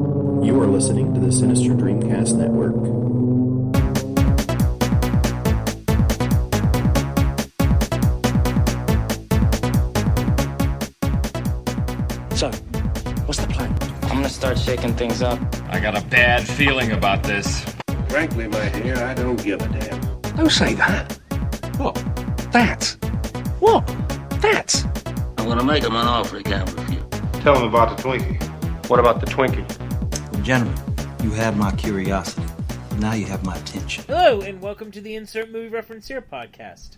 You are listening to the Sinister DreamCast Network. So, what's the plan? I'm gonna start shaking things up. I got a bad feeling about this. Frankly, my dear, I don't give a damn. Don't say that. What? That? What? That? I'm gonna make him an offer he can't refuse. Tell him about the Twinkie. What about the Twinkie? Gentlemen, you have my curiosity. Now you have my attention. Hello, and welcome to the Insert Movie Reference Here podcast.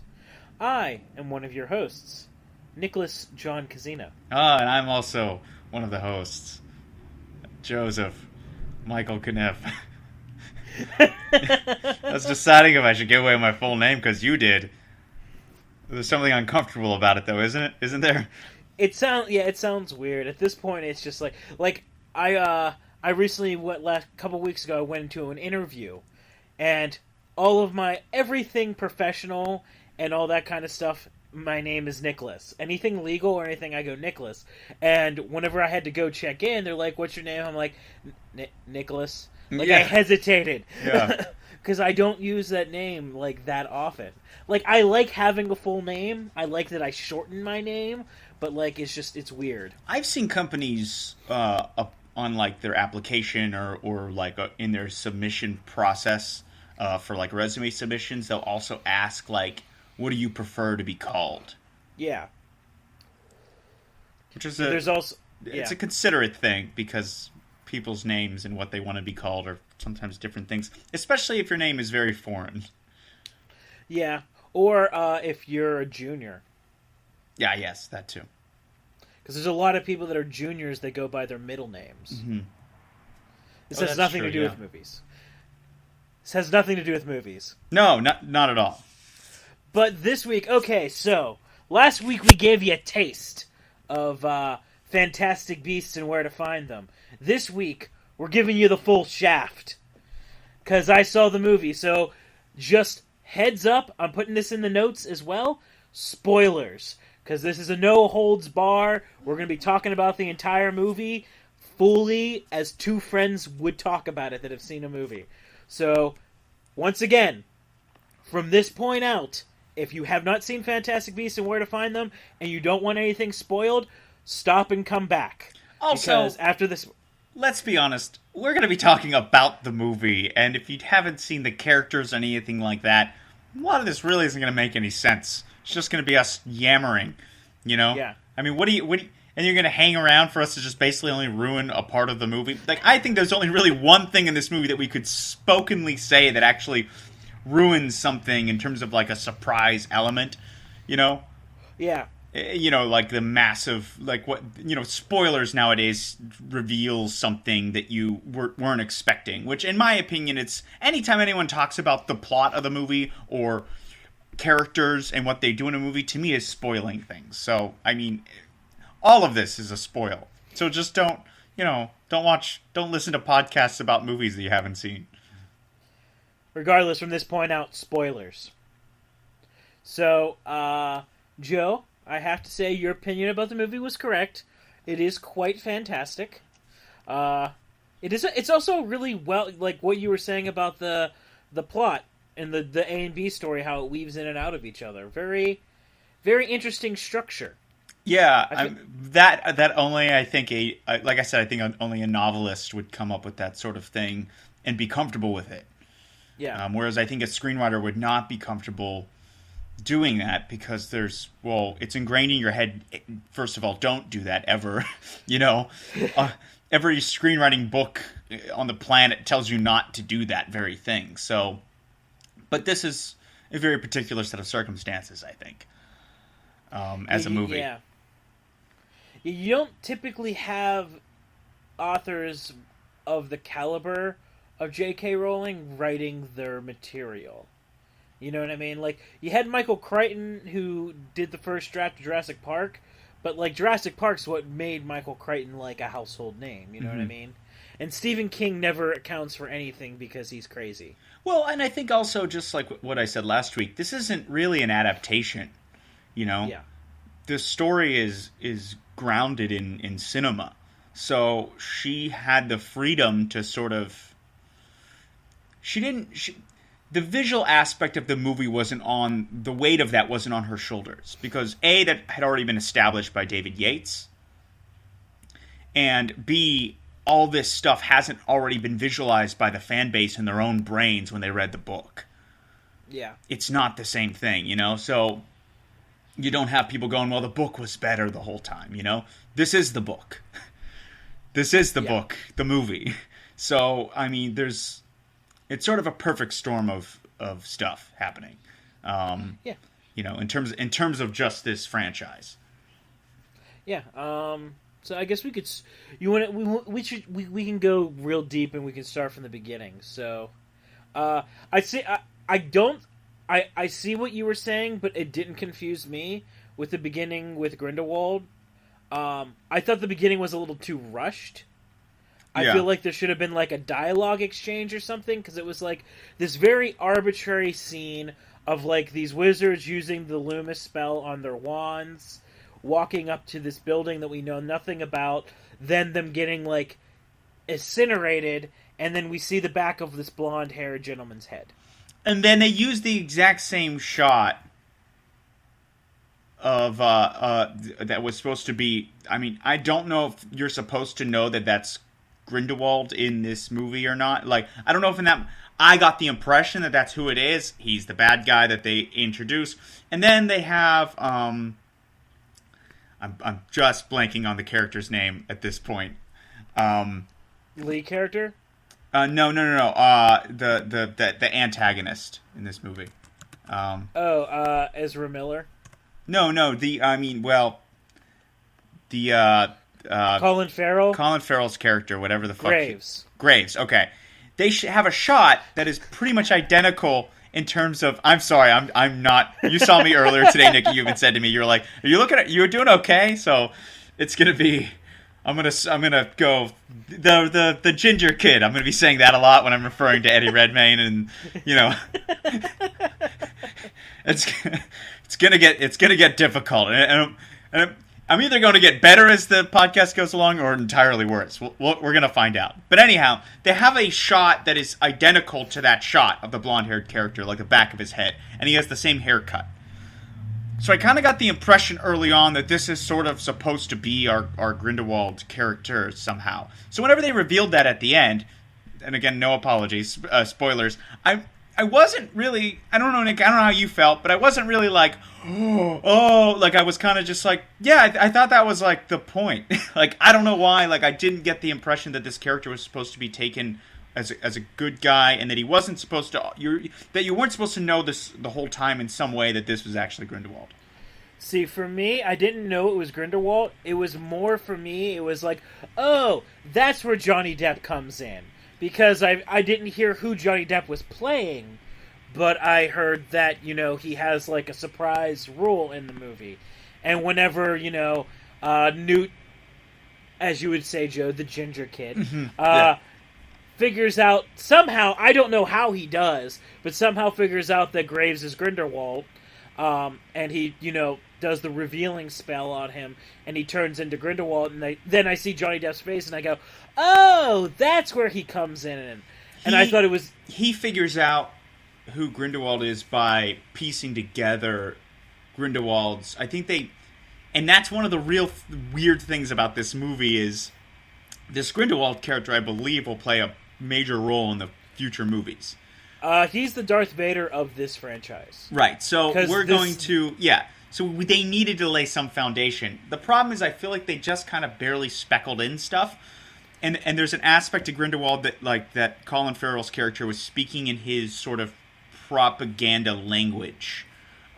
I am one of your hosts, Nicholas John Casino. And I'm also one of the hosts, Joseph Michael Conniff. I was deciding if I should give away my full name because you did. There's something uncomfortable about it, though, isn't it? Isn't there? It sounds weird. At this point, it's just like I recently couple weeks ago I went into an interview, and all of my everything professional and all that kind of stuff, my name is Nicholas. Anything legal or anything, I go Nicholas. And whenever I had to go check in, they're like, "What's your name?" I'm like, Nicholas. Like, yeah. I hesitated. Yeah. Because I don't use that name, like, that often. Like, I like having a full name. I like that I shorten my name. But, like, it's weird. I've seen companies on, like, their application or like, in their submission process for, like, resume submissions, they'll also ask, like, what do you prefer to be called? Yeah. Which is it's a considerate thing, because people's names and what they want to be called are sometimes different things, especially if your name is very foreign. Yeah, or if you're a junior. Yeah, yes, that too. Because there's a lot of people that are juniors that go by their middle names. Mm-hmm. This has nothing to do with movies. This has nothing to do with movies. No, not at all. But this week, okay, so last week we gave you a taste of Fantastic Beasts and Where to Find Them. This week, we're giving you the full shaft. Because I saw the movie, so just heads up, I'm putting this in the notes as well. Spoilers. Because this is a no-holds-bar. We're going to be talking about the entire movie fully as two friends would talk about it that have seen a movie. So, once again, from this point out, if you have not seen Fantastic Beasts and Where to Find Them, and you don't want anything spoiled, stop and come back. Also, because after this, let's be honest, we're going to be talking about the movie, and if you haven't seen the characters or anything like that, a lot of this really isn't going to make any sense. It's just going to be us yammering, you know? Yeah. I mean, and you're going to hang around for us to just basically only ruin a part of the movie? Like, I think there's only really one thing in this movie that we could spokenly say that actually ruins something in terms of, like, a surprise element, you know? Yeah. You know, like the massive, like what, you know, spoilers nowadays reveal something that you weren't expecting, which in my opinion, it's anytime anyone talks about the plot of the movie or characters and what they do in a movie, to me is spoiling things. So, I mean, all of this is a spoil. So just don't listen to podcasts about movies that you haven't seen. Regardless, from this point out, spoilers. So, Joe, I have to say your opinion about the movie was correct. It is quite fantastic. It's also really well, like what you were saying about the plot and the A and B story, how it weaves in and out of each other. Very, very interesting structure. Yeah, that only, I think, like I said, I think only a novelist would come up with that sort of thing and be comfortable with it. Yeah. Whereas I think a screenwriter would not be comfortable doing that because it's ingrained in your head. First of all, don't do that ever. You know, every screenwriting book on the planet tells you not to do that very thing. So, but this is a very particular set of circumstances, I think, as a movie. Yeah. You don't typically have authors of the caliber of J.K. Rowling writing their material. You know what I mean? Like, you had Michael Crichton, who did the first draft of Jurassic Park, but, like, Jurassic Park's what made Michael Crichton, like, a household name, you know what I mean? And Stephen King never accounts for anything because he's crazy. Well, and I think also, just like what I said last week, this isn't really an adaptation, you know? Yeah. The story is grounded in cinema. So she had the freedom to sort of... the visual aspect of the movie wasn't on... The weight of that wasn't on her shoulders. Because A, that had already been established by David Yates. And B, all this stuff hasn't already been visualized by the fan base in their own brains when they read the book. Yeah. It's not the same thing, you know? So you don't have people going, well, the book was better the whole time, you know? This is the book. This is the book, the movie. So, I mean, it's sort of a perfect storm of stuff happening. You know, in terms of just this franchise. Yeah. So I guess we could. We can go real deep and we can start from the beginning. So, I see what you were saying, but it didn't confuse me with the beginning with Grindelwald. I thought the beginning was a little too rushed. I feel like there should have been like a dialogue exchange or something, because it was like this very arbitrary scene of like these wizards using the Loomis spell on their wands, walking up to this building that we know nothing about, then them getting like incinerated, and then we see the back of this blonde-haired gentleman's head. And then they use the exact same shot of that was supposed to be... I mean, I don't know if you're supposed to know that that's Grindelwald in this movie or not. Like, I don't know if in that... I got the impression that that's who it is. He's the bad guy that they introduce. And then they have... I'm just blanking on the character's name at this point. Lead character? No. The antagonist in this movie. Ezra Miller? No. Colin Farrell? Colin Farrell's character, whatever the fuck. Graves, okay. They have a shot that is pretty much identical in terms of... I'm sorry, I'm not... You saw me earlier today, Nick, you even said to me, you're like, are you looking at... You're doing okay? So it's going to be... I'm gonna go... The ginger kid. I'm going to be saying that a lot when I'm referring to Eddie Redmayne, and, you know... It's gonna get difficult, and I'm either going to get better as the podcast goes along, or entirely worse. We're gonna find out. But anyhow, they have a shot that is identical to that shot of the blonde-haired character, like the back of his head, and he has the same haircut. So I kind of got the impression early on that this is sort of supposed to be our Grindelwald character somehow. So whenever they revealed that at the end, and again, no apologies, spoilers, I wasn't really... I don't know, Nick, I don't know how you felt, but I wasn't really like, like I was kind of just like, yeah, I thought that was like the point. Like, I don't know why, like I didn't get the impression that this character was supposed to be taken as a good guy, and that he wasn't supposed to... that you weren't supposed to know this the whole time in some way that this was actually Grindelwald. See, for me, I didn't know it was Grindelwald. It was more, for me, it was like, oh, that's where Johnny Depp comes in. Because I didn't hear who Johnny Depp was playing, but I heard that, you know, he has, like, a surprise role in the movie. And whenever, you know, Newt, as you would say, Joe, the ginger kid, figures out, somehow, I don't know how he does, but somehow figures out that Graves is Grindelwald, and he, you know, does the revealing spell on him, and he turns into Grindelwald, and then I see Johnny Depp's face, and I go, oh, that's where he comes in. And I thought it was... He figures out who Grindelwald is by piecing together Grindelwald's... I think they... And that's one of the real weird things about this movie is this Grindelwald character, I believe, will play a major role in the future movies. He's the Darth Vader of this franchise. Right, so we're going to... Yeah. So they needed to lay some foundation. The problem is I feel like they just kind of barely speckled in stuff. And there's an aspect to Grindelwald that Colin Farrell's character was speaking in his sort of propaganda language.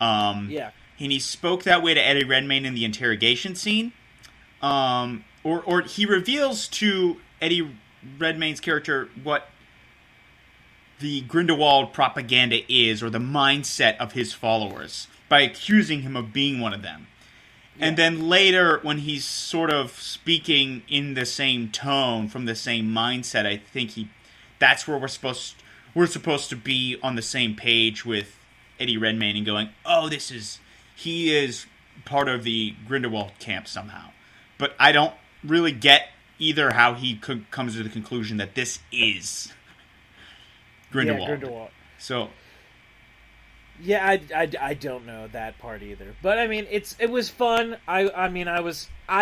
And he spoke that way to Eddie Redmayne in the interrogation scene. Or he reveals to Eddie Redmayne's character what the Grindelwald propaganda is, or the mindset of his followers, by accusing him of being one of them. Yeah. And then later, when he's sort of speaking in the same tone, from the same mindset, I think that's where we're supposed to be on the same page with Eddie Redmayne and going, oh, he is part of the Grindelwald camp somehow. But I don't really get either how he comes to the conclusion that this is Grindelwald. Yeah, Grindelwald. So, yeah, I don't know that part either. But I mean, it was fun. I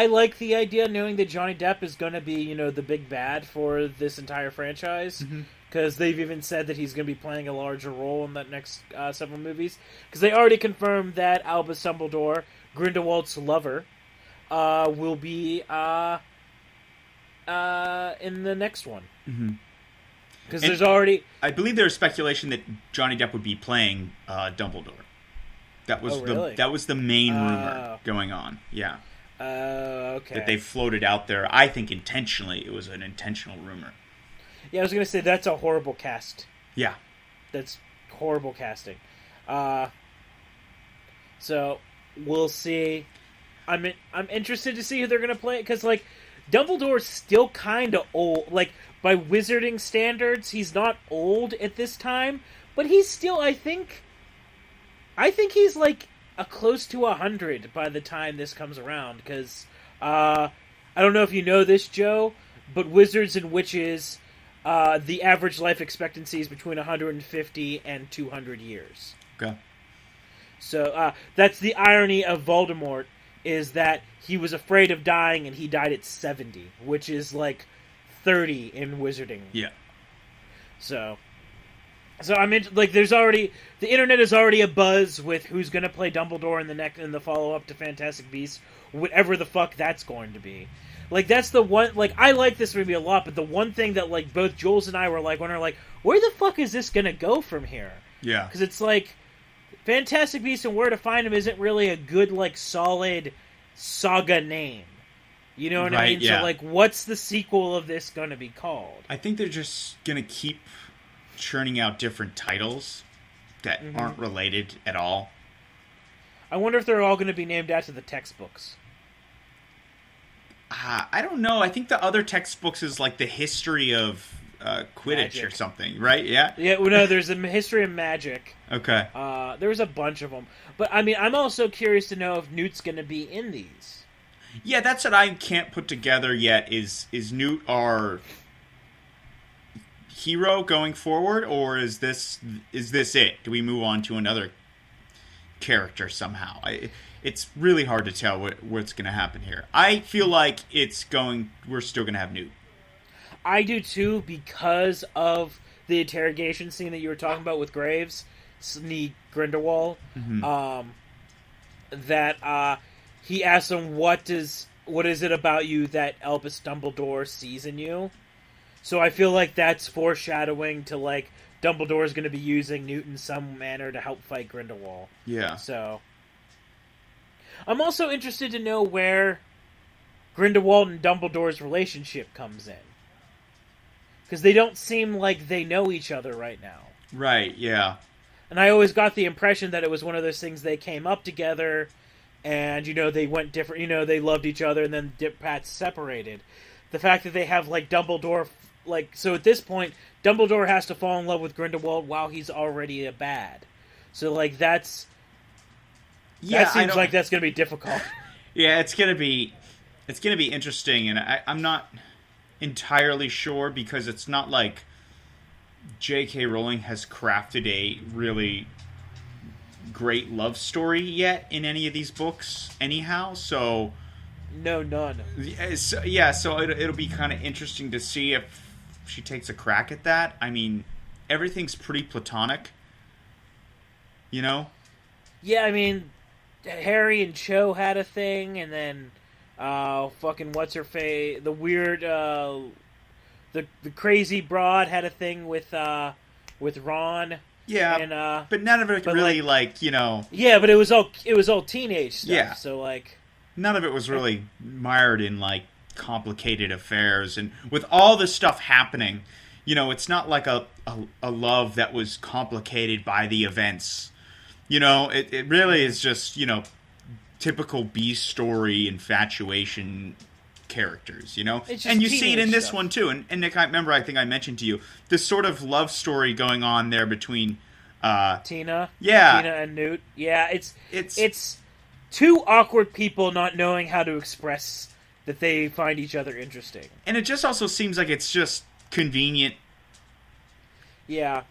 like the idea knowing that Johnny Depp is going to be, the big bad for this entire franchise. Because they've even said that he's going to be playing a larger role in the next several movies. Because they already confirmed that Albus Dumbledore, Grindelwald's lover, will be in the next one. Because there's already... I believe there's speculation that Johnny Depp would be playing Dumbledore. That was the main rumor going on. Yeah. Okay. That they floated out there. I think intentionally. It was an intentional rumor. Yeah, I was going to say that's a horrible cast. Yeah. That's horrible casting. So we'll see. I'm interested to see who they're going to play, because Dumbledore's still kind of old. By wizarding standards, he's not old at this time, but he's still, I think he's a close to 100 by the time this comes around, because I don't know if you know this, Joe, but wizards and witches, the average life expectancy is between 150 and 200 years. Okay. So that's the irony of Voldemort, is that he was afraid of dying and he died at 70, which is 30 in wizarding. Yeah. So I'm in, there's already, the internet is already abuzz with who's going to play Dumbledore in the follow-up to Fantastic Beasts, whatever the fuck that's going to be. That's the one, I like this movie a lot, but the one thing that, both Jules and I were wondering, where the fuck is this going to go from here? Yeah. Because it's Fantastic Beasts and Where to Find Them isn't really a good, solid saga name. You know what I mean? Yeah. So, what's the sequel of this going to be called? I think they're just going to keep churning out different titles that aren't related at all. I wonder if they're all going to be named after the textbooks. I don't know. I think the other textbooks is the history of Quidditch Magic. Or something, right? Yeah? Yeah, well, no, there's a history of magic. Okay. There's a bunch of them. But, I'm also curious to know if Newt's going to be in these. Yeah, that's what I can't put together yet. Is Newt our hero going forward, or is this it? Do we move on to another character somehow? It's really hard to tell what's going to happen here. I feel like we're still going to have Newt. I do too, because of the interrogation scene that you were talking about with Graves, Grindelwald. That he asks him, what is it about you that Albus Dumbledore sees in you? So I feel like that's foreshadowing to Dumbledore is going to be using Newt in some manner to help fight Grindelwald. Yeah. So I'm also interested to know where Grindelwald and Dumbledore's relationship comes in, because they don't seem like they know each other right now. Right. Yeah. And I always got the impression that it was one of those things they came up together. And, they went different, they loved each other, and then paths separated. The fact that they have, Dumbledore, so at this point, Dumbledore has to fall in love with Grindelwald while he's already a bad. So, that seems like that's going to be difficult. Yeah, it's going to be interesting, and I'm not entirely sure, because it's not like J.K. Rowling has crafted a really great love story yet in any of these books anyhow, so none. So it'll be kind of interesting to see if she takes a crack at that. I mean, everything's pretty platonic, Yeah, I mean, Harry and Cho had a thing, and then fucking what's her face, the weird the crazy broad had a thing with Ron. Yeah, and, but none of it really Yeah, but it was all teenage stuff. Yeah. So none of it was really mired in complicated affairs, and with all this stuff happening, it's not like a love that was complicated by the events. It really is just typical B story infatuation characters, and you see it in this one too. And Nick, I think I mentioned to you this sort of love story going on there between Tina and Newt. Yeah, it's two awkward people not knowing how to express that they find each other interesting. And it just also seems like it's just convenient. Yeah.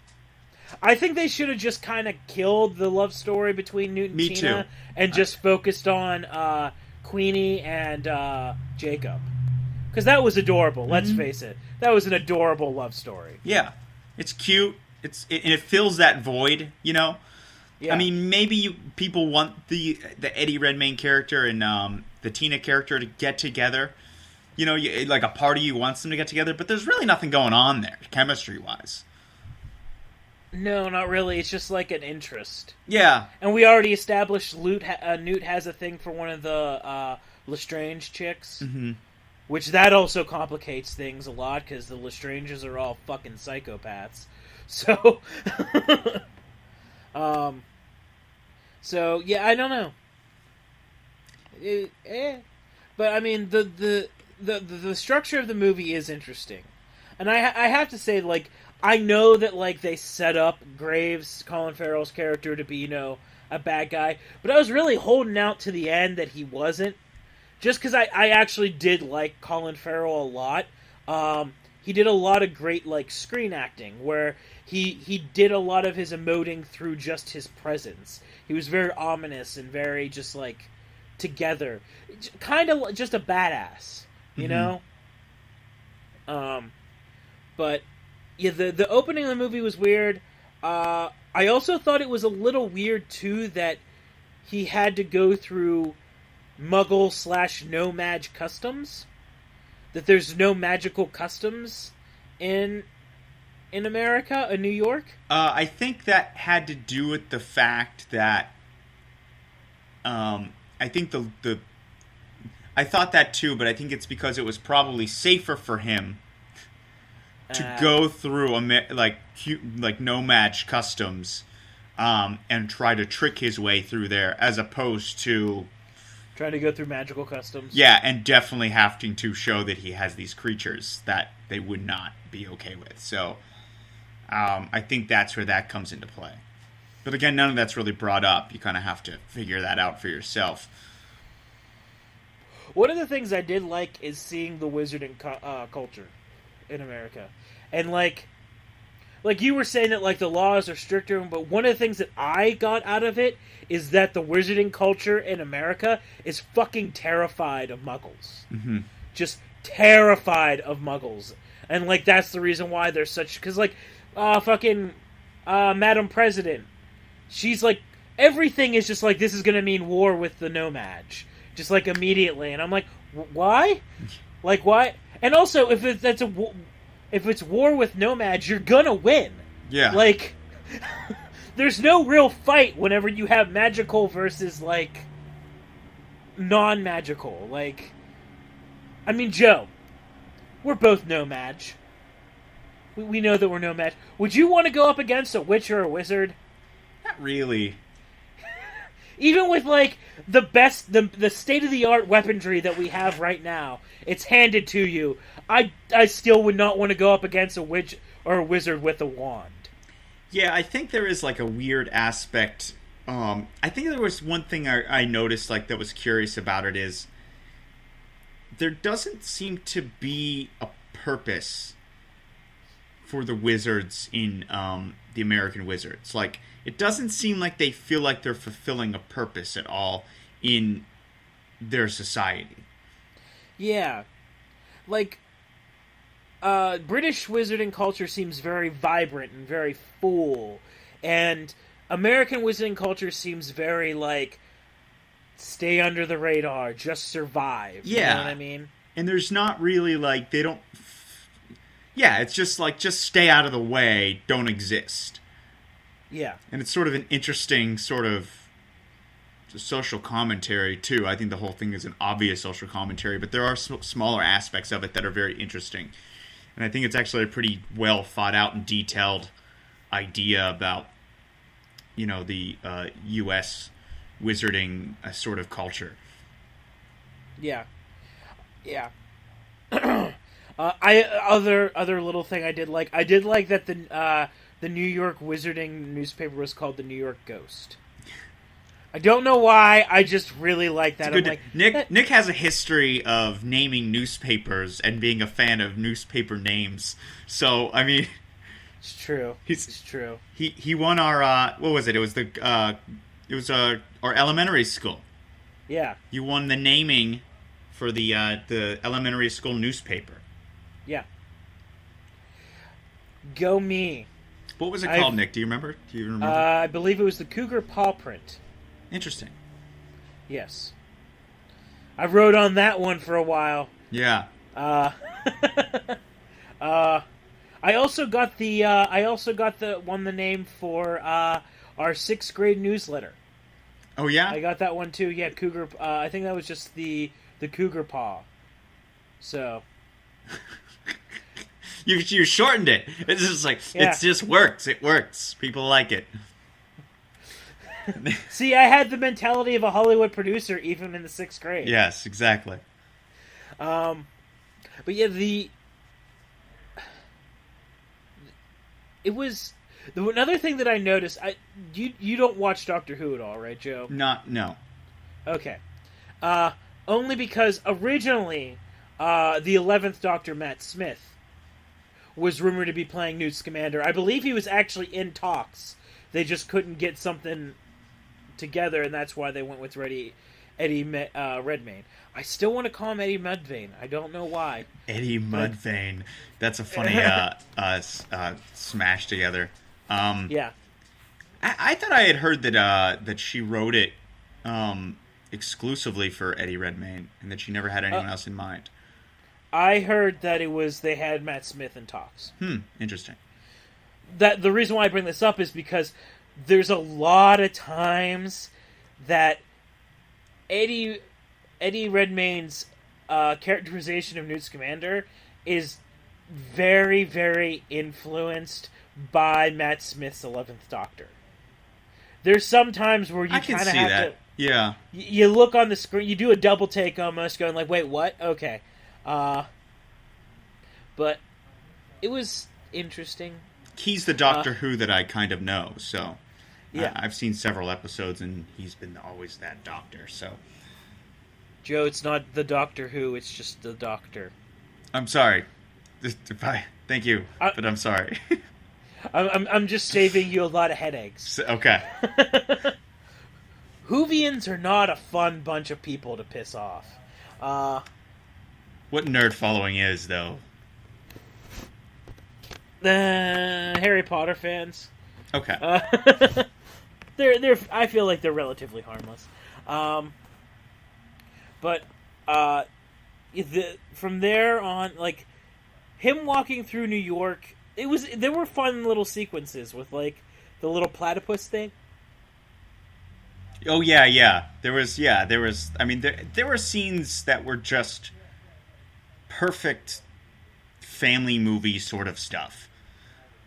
I think they should have just kind of killed the love story between Newt and Me Tina too. and just focused on Queenie and Jacob. Because that was adorable, let's face it. That was an adorable love story. Yeah. It's cute. And it fills that void, you know? Yeah. I mean, maybe people want the Eddie Redmayne character and the Tina character to get together. You know, like a part of you wants them to get together, but there's really nothing going on there, chemistry-wise. No, not really. It's just like an interest. Yeah. And we already established Newt has a thing for one of the Lestrange chicks. Mm-hmm. Which that also complicates things a lot, because the Lestranges are all fucking psychopaths. So... So, yeah, I don't know. But, I mean, the structure of the movie is interesting. And I have to say, like, I know that, like, they set up Graves, Colin Farrell's character, to be, you know, a bad guy. But I was really holding out to the end that he wasn't. Just because I actually did like Colin Farrell a lot. He did a lot of great, like, screen acting, where he did a lot of his emoting through just his presence. He was very ominous and very just, like, together. Kind of just a badass, you know? But, yeah, the opening of the movie was weird. I also thought it was a little weird, too, that he had to go through Muggle/no-mag customs. That there's no magical customs in America, in New York? I think that had to do with the fact that I think I thought that too, but I think it's because it was probably safer for him to go through like no-match customs and try to trick his way through there, as opposed to trying to go through magical customs. Yeah, and definitely having to show that he has these creatures that they would not be okay with. So I think that's where that comes into play. But again, none of that's really brought up. You kind of have to figure that out for yourself. One of the things I did like is seeing the wizarding culture in America. And, like you were saying that, like, the laws are stricter, but one of the things that I got out of it is that the wizarding culture in America is fucking terrified of Muggles. Mm-hmm. Just terrified of Muggles. And, like, that's the reason why they're such... Because, like, Madam President, she's, like... Everything is just like, this is gonna mean war with the No-Maj. Just, like, immediately. And I'm like, why? Like, why? And also, if it's war with No-Maj, you're gonna win. Yeah. Like, there's no real fight whenever you have magical versus, like, non-magical. Like, I mean, Joe, we're both No-Maj. We know that we're No-Maj. Would you want to go up against a witch or a wizard? Not really. Even with, like, the state-of-the-art weaponry that we have right now, it's handed to you. I still would not want to go up against a witch or a wizard with a wand. Yeah, I think there is, like, a weird aspect. I think there was one thing I noticed, like, that was curious about it is there doesn't seem to be a purpose for the wizards in the American Wizards. Like, it doesn't seem like they feel like they're fulfilling a purpose at all in their society. Yeah. Like, British wizarding culture seems very vibrant and very full. And American wizarding culture seems very, like, stay under the radar, just survive. Yeah. You know what I mean? And there's not really, like, they don't... Yeah, it's just, like, just stay out of the way, don't exist. Yeah. And it's sort of an interesting sort of social commentary, too. I think the whole thing is an obvious social commentary, but there are smaller aspects of it that are very interesting. And I think it's actually a pretty well thought out and detailed idea about, you know, the U.S. wizarding sort of culture. Yeah. Yeah. Other little thing I did like that the New York wizarding newspaper was called the New York Ghost. I don't know why. I just really like that. I'm like, Nick has a history of naming newspapers and being a fan of newspaper names. So I mean, it's true. It's true. He won our what was it? It was our elementary school. Yeah. You won the naming for the elementary school newspaper. Yeah. Go me. What was it called, Nick? Do you remember? I believe it was the Cougar Paw Print. Interesting. Yes. I wrote on that one for a while. Yeah. I also got the name for our 6th grade newsletter. Oh yeah? I got that one too. Yeah, Cougar. I think that was just the Cougar Paw. So. You shortened it. It's just like it just works. It works. People like it. See, I had the mentality of a Hollywood producer even in the 6th grade. Yes, exactly. But yeah, another thing that I noticed. You don't watch Doctor Who at all, right, Joe? No. Okay. Only because originally, the 11th Doctor, Matt Smith, was rumored to be playing Newt Scamander. I believe he was actually in talks. They just couldn't get something together, and that's why they went with Redmayne. I still want to call him Eddie Mudvayne. I don't know why. Eddie Mudvayne. That's a funny smash together. Yeah. I thought I had heard that she wrote it exclusively for Eddie Redmayne, and that she never had anyone else in mind. I heard that they had Matt Smith in talks. Interesting. That the reason why I bring this up is because there's a lot of times that Eddie Redmayne's characterization of Newt Scamander is very, very influenced by Matt Smith's 11th Doctor. There's some times where you kind of have that. to... Yeah. You look on the screen, you do a double take almost, going like, wait, what? Okay. But it was interesting. He's the Doctor Who that I kind of know, so yeah. I've seen several episodes, and he's been always that Doctor. So, Joe, it's not the Doctor Who; it's just the Doctor. I'm sorry. Thank you, but I'm sorry. I'm just saving you a lot of headaches. Okay. Whovians are not a fun bunch of people to piss off. What nerd following is, though? Harry Potter fans. Okay. They're. I feel like they're relatively harmless. But from there on, like him walking through New York, there were fun little sequences with like the little platypus thing. Oh yeah. There was. I mean, there were scenes that were just perfect family movie sort of stuff.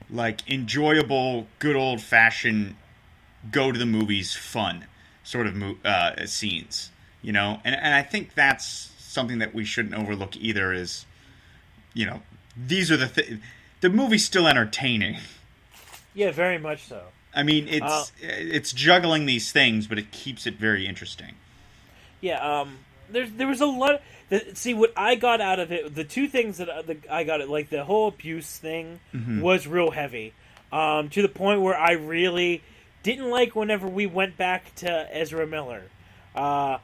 Like enjoyable, good old fashioned, go to the movies fun sort of scenes, you know. And I think that's something that we shouldn't overlook either. Is, you know, these are the movie's still entertaining. Yeah, very much so. I mean, it's juggling these things, but it keeps it very interesting. Yeah, there was a lot. See, what I got out of it, the two things that I got it, like the whole abuse thing was real heavy, to the point where I really didn't like whenever we went back to Ezra Miller. I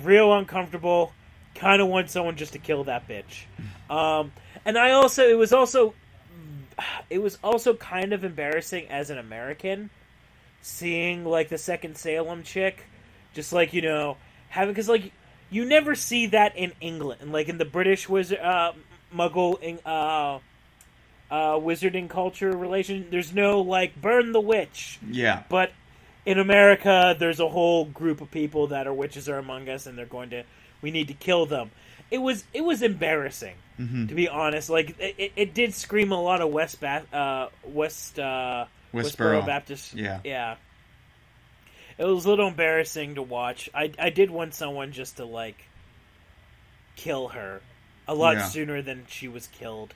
real uncomfortable, kind of want someone just to kill that bitch. And it was also kind of embarrassing as an American, seeing like the second Salem chick, just like, you know, because like you never see that in England, like in the British Muggle wizarding culture relation. There's no like burn the witch. Yeah. But in America, there's a whole group of people that are witches are among us, and we need to kill them. It was embarrassing, to be honest. Like it did scream a lot of Westboro Baptist. Yeah. It was a little embarrassing to watch. I did want someone just to like kill her a lot sooner than she was killed.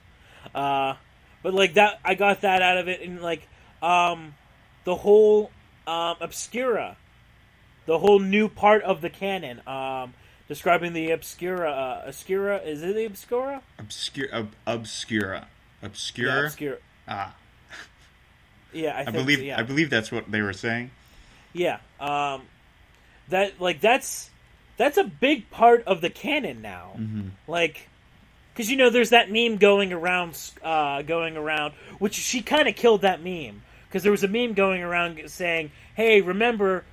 But like that, I got that out of it, and like the whole Obscura the whole new part of the canon, describing the obscura. Is it the obscura? Obscura. Yeah, obscura. Ah. Yeah, I believe that's what they were saying. Yeah. That's a big part of the canon now. Mm-hmm. Like, because there's that meme going around, which she kind of killed that meme, because there was a meme going around saying, "Hey, remember,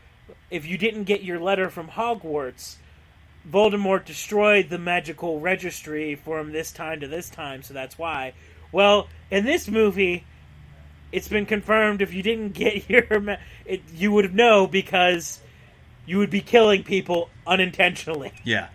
if you didn't get your letter from Hogwarts, Voldemort destroyed the magical registry from this time to this time, so that's why." Well, in this movie, it's been confirmed if you didn't get you would know, because you would be killing people unintentionally. Yeah.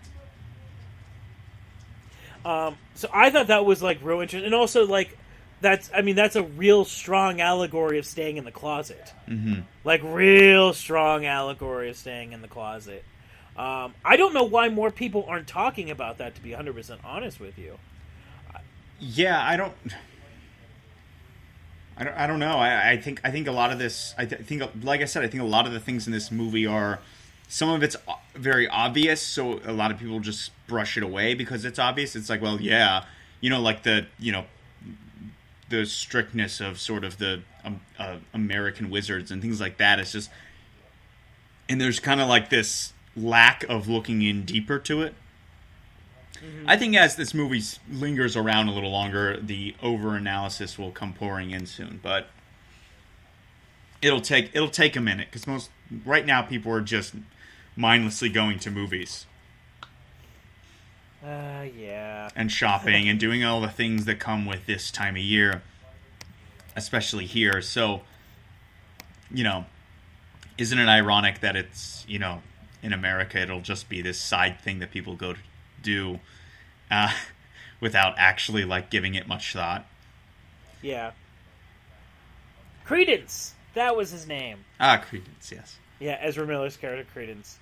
So I thought that was like real interesting, and also like that's a real strong allegory of staying in the closet. Mm-hmm. Like real strong allegory of staying in the closet. I don't know why more people aren't talking about that, to be 100% honest with you. Yeah, I don't know. I think a lot of this. I think, like I said, I think a lot of the things in this movie are, some of it's very obvious, so a lot of people just brush it away because it's obvious. It's like, well, yeah, like the strictness of sort of the American wizards and things like that. It's just, and there's kind of like this lack of looking in deeper to it. Mm-hmm. I think as this movie lingers around a little longer, the over-analysis will come pouring in soon, but it'll take a minute, because right now people are just mindlessly going to movies. Yeah. And shopping and doing all the things that come with this time of year, especially here. So, isn't it ironic that it's, in America it'll just be this side thing that people go to do without actually like giving it much thought. Yeah. Credence, that was his name. Credence, yes. Yeah, Ezra Miller's character Credence.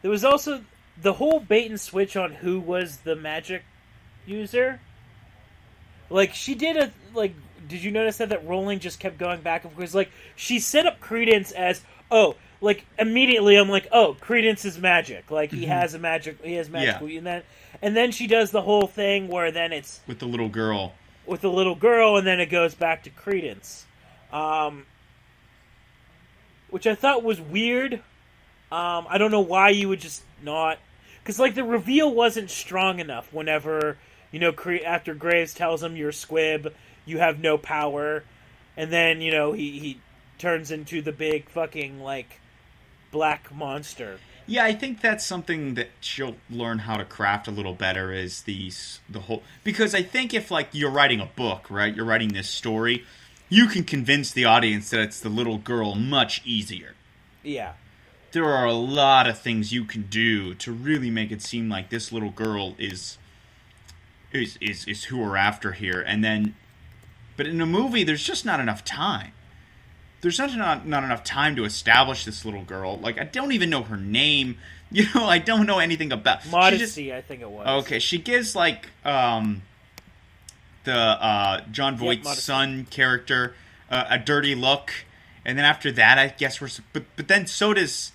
There was also the whole bait and switch on who was the magic user. Like, she did did you notice that Rowling just kept going back and forth? Like, she set up Credence as, immediately I'm like, Credence is magic. Like, he has magic. Yeah. And then she does the whole thing where then it's with the little girl, and then it goes back to Credence, which I thought was weird. I don't know why you would just not, because like the reveal wasn't strong enough. Whenever after Graves tells him you're Squib, you have no power, and then he turns into the big fucking like black monster. Yeah, I think that's something that she'll learn how to craft a little better, is the whole, because I think if like you're writing a book, right, you're writing this story, you can convince the audience that it's the little girl much easier. Yeah. There are a lot of things you can do to really make it seem like this little girl is who we're after here, and then, but in a movie, there's just not enough time. There's not enough time to establish this little girl. Like, I don't even know her name. I don't know anything about... Modesty, I think it was. Okay, she gives, like, the John Voight's son character a dirty look. And then after that, I guess we're... But then so does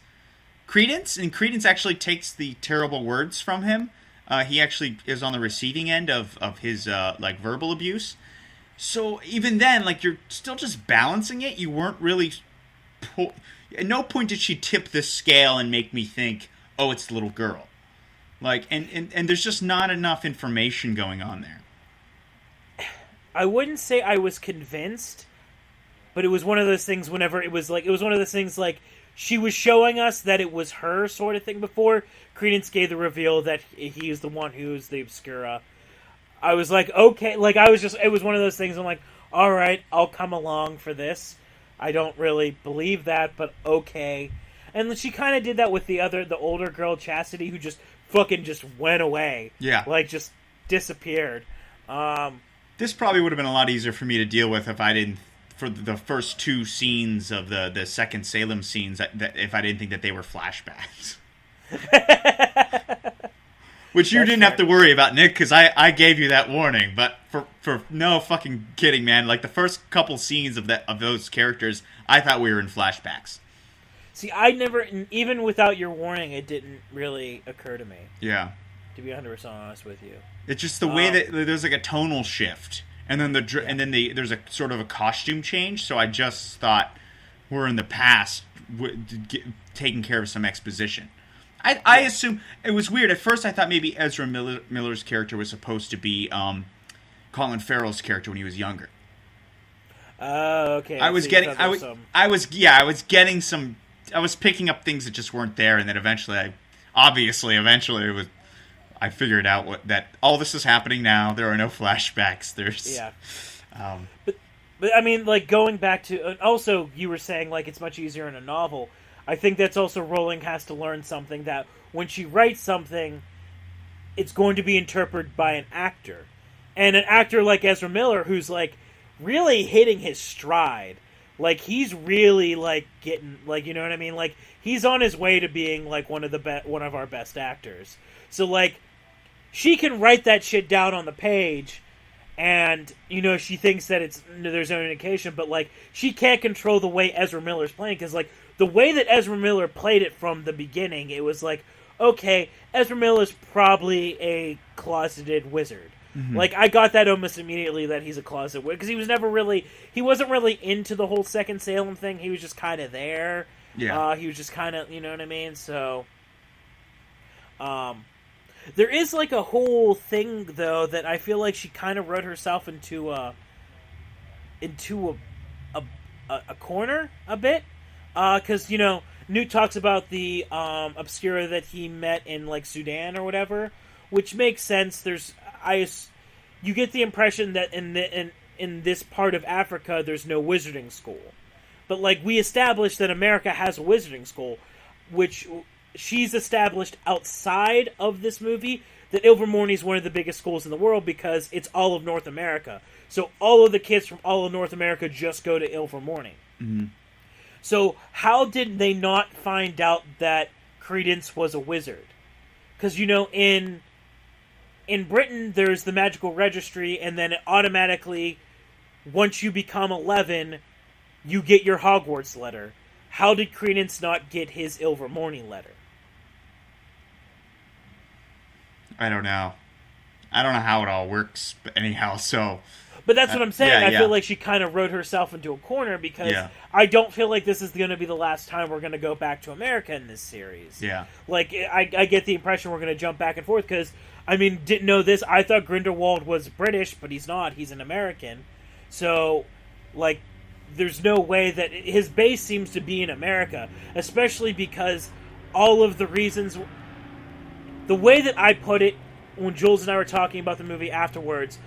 Credence. And Credence actually takes the terrible words from him. He actually is on the receiving end of his, verbal abuse. So even then, like, you're still just balancing it. You weren't really... At no point did she tip the scale and make me think, oh, it's the little girl. Like, and there's just not enough information going on there. I wouldn't say I was convinced, but it was one of those things whenever it was one of those things like, she was showing us that it was her sort of thing before Credence gave the reveal that he is the one who's the Obscura. I was like, okay, it was one of those things I'm like, all right, I'll come along for this. I don't really believe that, but okay. And she kind of did that with the older girl, Chastity, who just fucking just went away. Yeah. Like, just disappeared. This probably would have been a lot easier for me to deal with if I didn't, for the first two scenes of the second Salem scenes, if I didn't think that they were flashbacks. Which you That's didn't fair. have to worry about, Nick, because I gave you that warning. But for no fucking kidding, man. Like, the first couple scenes of those characters, I thought we were in flashbacks. See, I never, even without your warning, it didn't really occur to me, Yeah. to be 100% honest with you. It's just the way that there's like a tonal shift. And then there's a sort of a costume change. So I just thought we're in the past taking care of some exposition. I assume it was weird. At first, I thought maybe Ezra Miller's character was supposed to be Colin Farrell's character when he was younger. Oh, okay. I was picking up things that just weren't there, and then eventually it was. I figured out that all this is happening now. There are no flashbacks. But I mean, like, going back to... Also, you were saying, like, it's much easier in a novel. I think that's also Rowling has to learn something, that when she writes something, it's going to be interpreted by an actor. And an actor like Ezra Miller, who's, like, really hitting his stride. Like, he's really, like, getting... Like, you know what I mean? Like, he's on his way to being, like, one of our best actors. So, like, she can write that shit down on the page... And, you know, she thinks that there's no indication, but, like, she can't control the way Ezra Miller's playing, because, like, the way that Ezra Miller played it from the beginning, it was like, okay, Ezra Miller's probably a closeted wizard. Mm-hmm. Like, I got that almost immediately that he's a closeted wizard, because he wasn't really into the whole Second Salem thing, he was just kind of there. Yeah. He was just kind of, you know what I mean, so... There is, like, a whole thing, though, that I feel like she kind of wrote herself into a corner a bit. Because, you know, Newt talks about the Obscura that he met in, like, Sudan or whatever, which makes sense. You get the impression that in this part of Africa, there's no wizarding school. But, like, we established that America has a wizarding school, which... She's established outside of this movie that Ilvermorny is one of the biggest schools in the world because it's all of North America. So all of the kids from all of North America just go to Ilvermorny. Mm-hmm. So how did they not find out that Credence was a wizard? Because, you know, in Britain, there's the magical registry, and then it automatically, once you become 11, you get your Hogwarts letter. How did Credence not get his Ilvermorny letter? I don't know how it all works, but anyhow, so... But that's what I'm saying. Yeah, I feel like she kind of wrote herself into a corner because I don't feel like this is going to be the last time we're going to go back to America in this series. Yeah. Like, I get the impression we're going to jump back and forth because, I mean, didn't know this. I thought Grindelwald was British, but he's not. He's an American. So, like, there's no way that... His base seems to be in America, especially because all of the reasons... The way that I put it, when Jules and I were talking about the movie afterwards,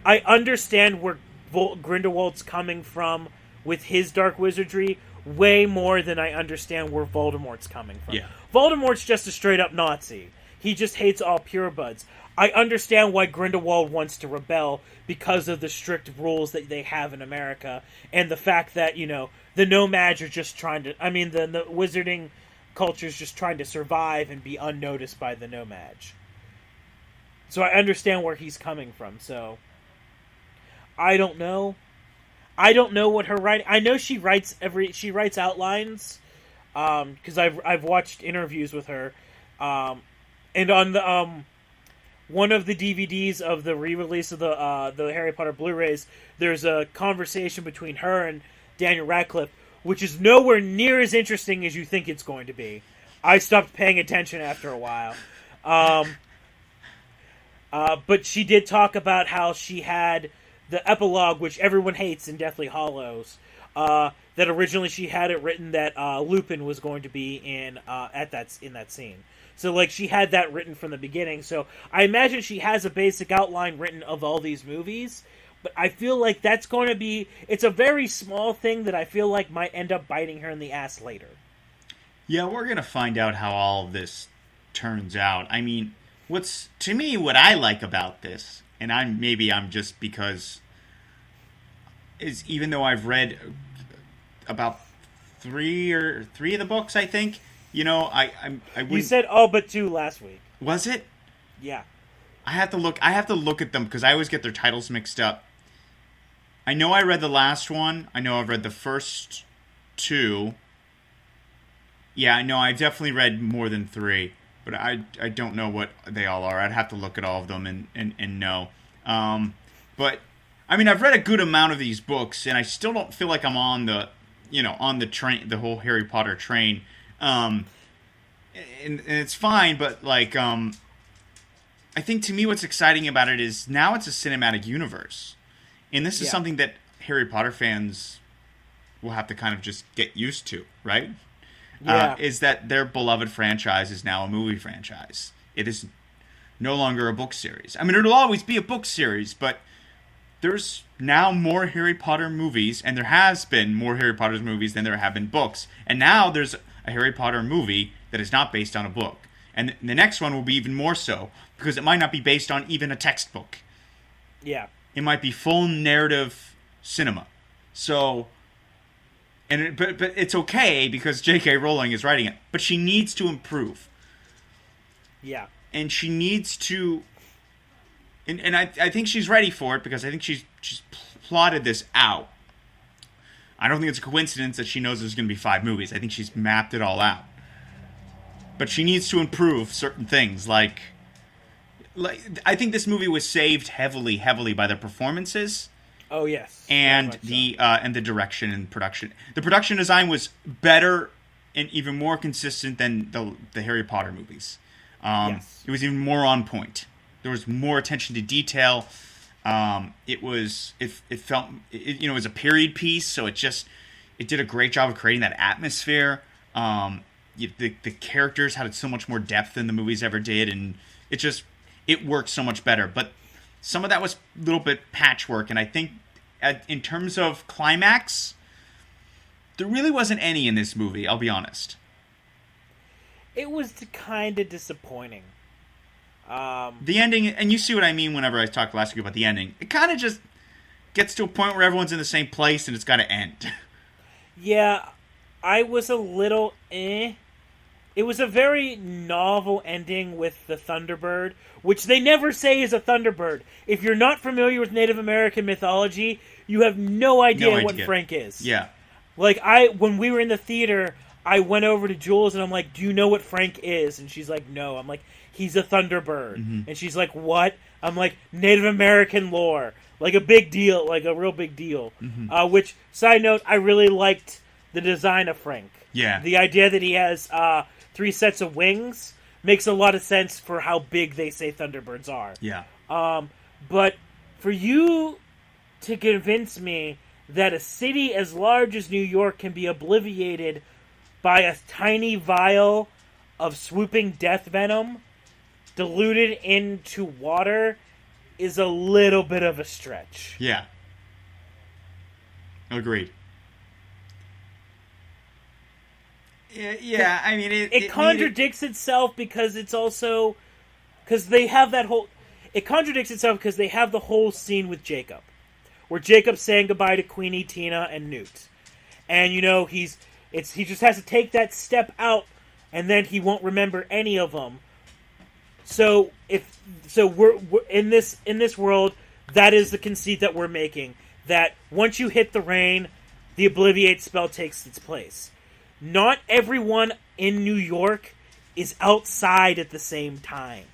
I understand where Grindelwald's coming from with his dark wizardry way more than I understand where Voldemort's coming from. Yeah. Voldemort's just a straight-up Nazi. He just hates all purebloods. I understand why Grindelwald wants to rebel because of the strict rules that they have in America and the fact that, you know, the nomads are just trying to... I mean, the wizarding... culture's just trying to survive and be unnoticed by the nomads. So I understand where he's coming from, so... I don't know. I don't know what her writing... I know she writes outlines, because I've watched interviews with her, and on the, one of the DVDs of the re-release of the Harry Potter Blu-rays, there's a conversation between her and Daniel Radcliffe, which is nowhere near as interesting as you think it's going to be. I stopped paying attention after a while. But she did talk about how she had the epilogue, which everyone hates in Deathly Hallows, that originally she had it written that Lupin was going to be in that scene. So, like, she had that written from the beginning. So I imagine she has a basic outline written of all these movies. But I feel like that's going to be... It's a very small thing that I feel like might end up biting her in the ass later. Yeah, we're going to find out how all of this turns out. I mean, what I like about this, and I'm just because... is even though I've read about three of the books, I think, you know, I You said all but two last week. Was it? Yeah. I have to look at them because I always get their titles mixed up. I know I read the last one. I know I've read the first 2. Yeah, I know I've definitely read more than 3, but I don't know what they all are. I'd have to look at all of them and know. But I mean, I've read a good amount of these books, and I still don't feel like I'm on the train, the whole Harry Potter train. And it's fine, but like, I think to me what's exciting about it is now it's a cinematic universe, and this is something that Harry Potter fans will have to kind of just get used to, right? Yeah. Is that their beloved franchise is now a movie franchise. It is no longer a book series. I mean, it'll always be a book series, but there's now more Harry Potter movies, and there has been more Harry Potter movies than there have been books. And now there's a Harry Potter movie that is not based on a book. And the next one will be even more so, because it might not be based on even a textbook. Yeah. It might be full narrative cinema. So, but it's okay because J.K. Rowling is writing it. But she needs to improve. Yeah. And she needs to... And I think she's ready for it because I think she's plotted this out. I don't think it's a coincidence that she knows there's going to be 5 movies. I think she's mapped it all out. But she needs to improve certain things. Like I think this movie was saved heavily by the performances. Oh yes. And the direction and production. The production design was better and even more consistent than the Harry Potter movies. Yes. It was even more on point. There was more attention to detail. It felt it was a period piece, so it did a great job of creating that atmosphere. The characters had so much more depth than the movies ever did, and it worked so much better. But some of that was a little bit patchwork, and I think in terms of climax, there really wasn't any in this movie. I'll be honest. It was kind of disappointing. The ending, and you see what I mean whenever I talked last week about the ending, it kind of just gets to a point where everyone's in the same place and it's got to end. Yeah, I was a little It was a very novel ending with the Thunderbird, which they never say is a Thunderbird. If you're not familiar with Native American mythology, you have no idea what Frank is. Yeah. Like, when we were in the theater, I went over to Jules and I'm like, do you know what Frank is? And she's like, no. I'm like, he's a Thunderbird. Mm-hmm. And she's like, what? I'm like, Native American lore. Like a big deal, like a real big deal. Mm-hmm. Which, side note, I really liked the design of Frank. Yeah. The idea that he has 3 sets of wings makes a lot of sense for how big they say Thunderbirds are. Yeah. But for you to convince me that a city as large as New York can be obliterated by a tiny vial of swooping death venom diluted into water is a little bit of a stretch. Yeah. Agreed. Yeah, I mean... It contradicts itself because it's also... Because they have that whole... It contradicts itself because they have the whole scene with Jacob. Where Jacob's saying goodbye to Queenie, Tina, and Newt. And, he just has to take that step out, and then he won't remember any of them. So we're in this world, that is the conceit that we're making. That once you hit the rain, the Obliviate spell takes its place. Not everyone in New York is outside at the same time.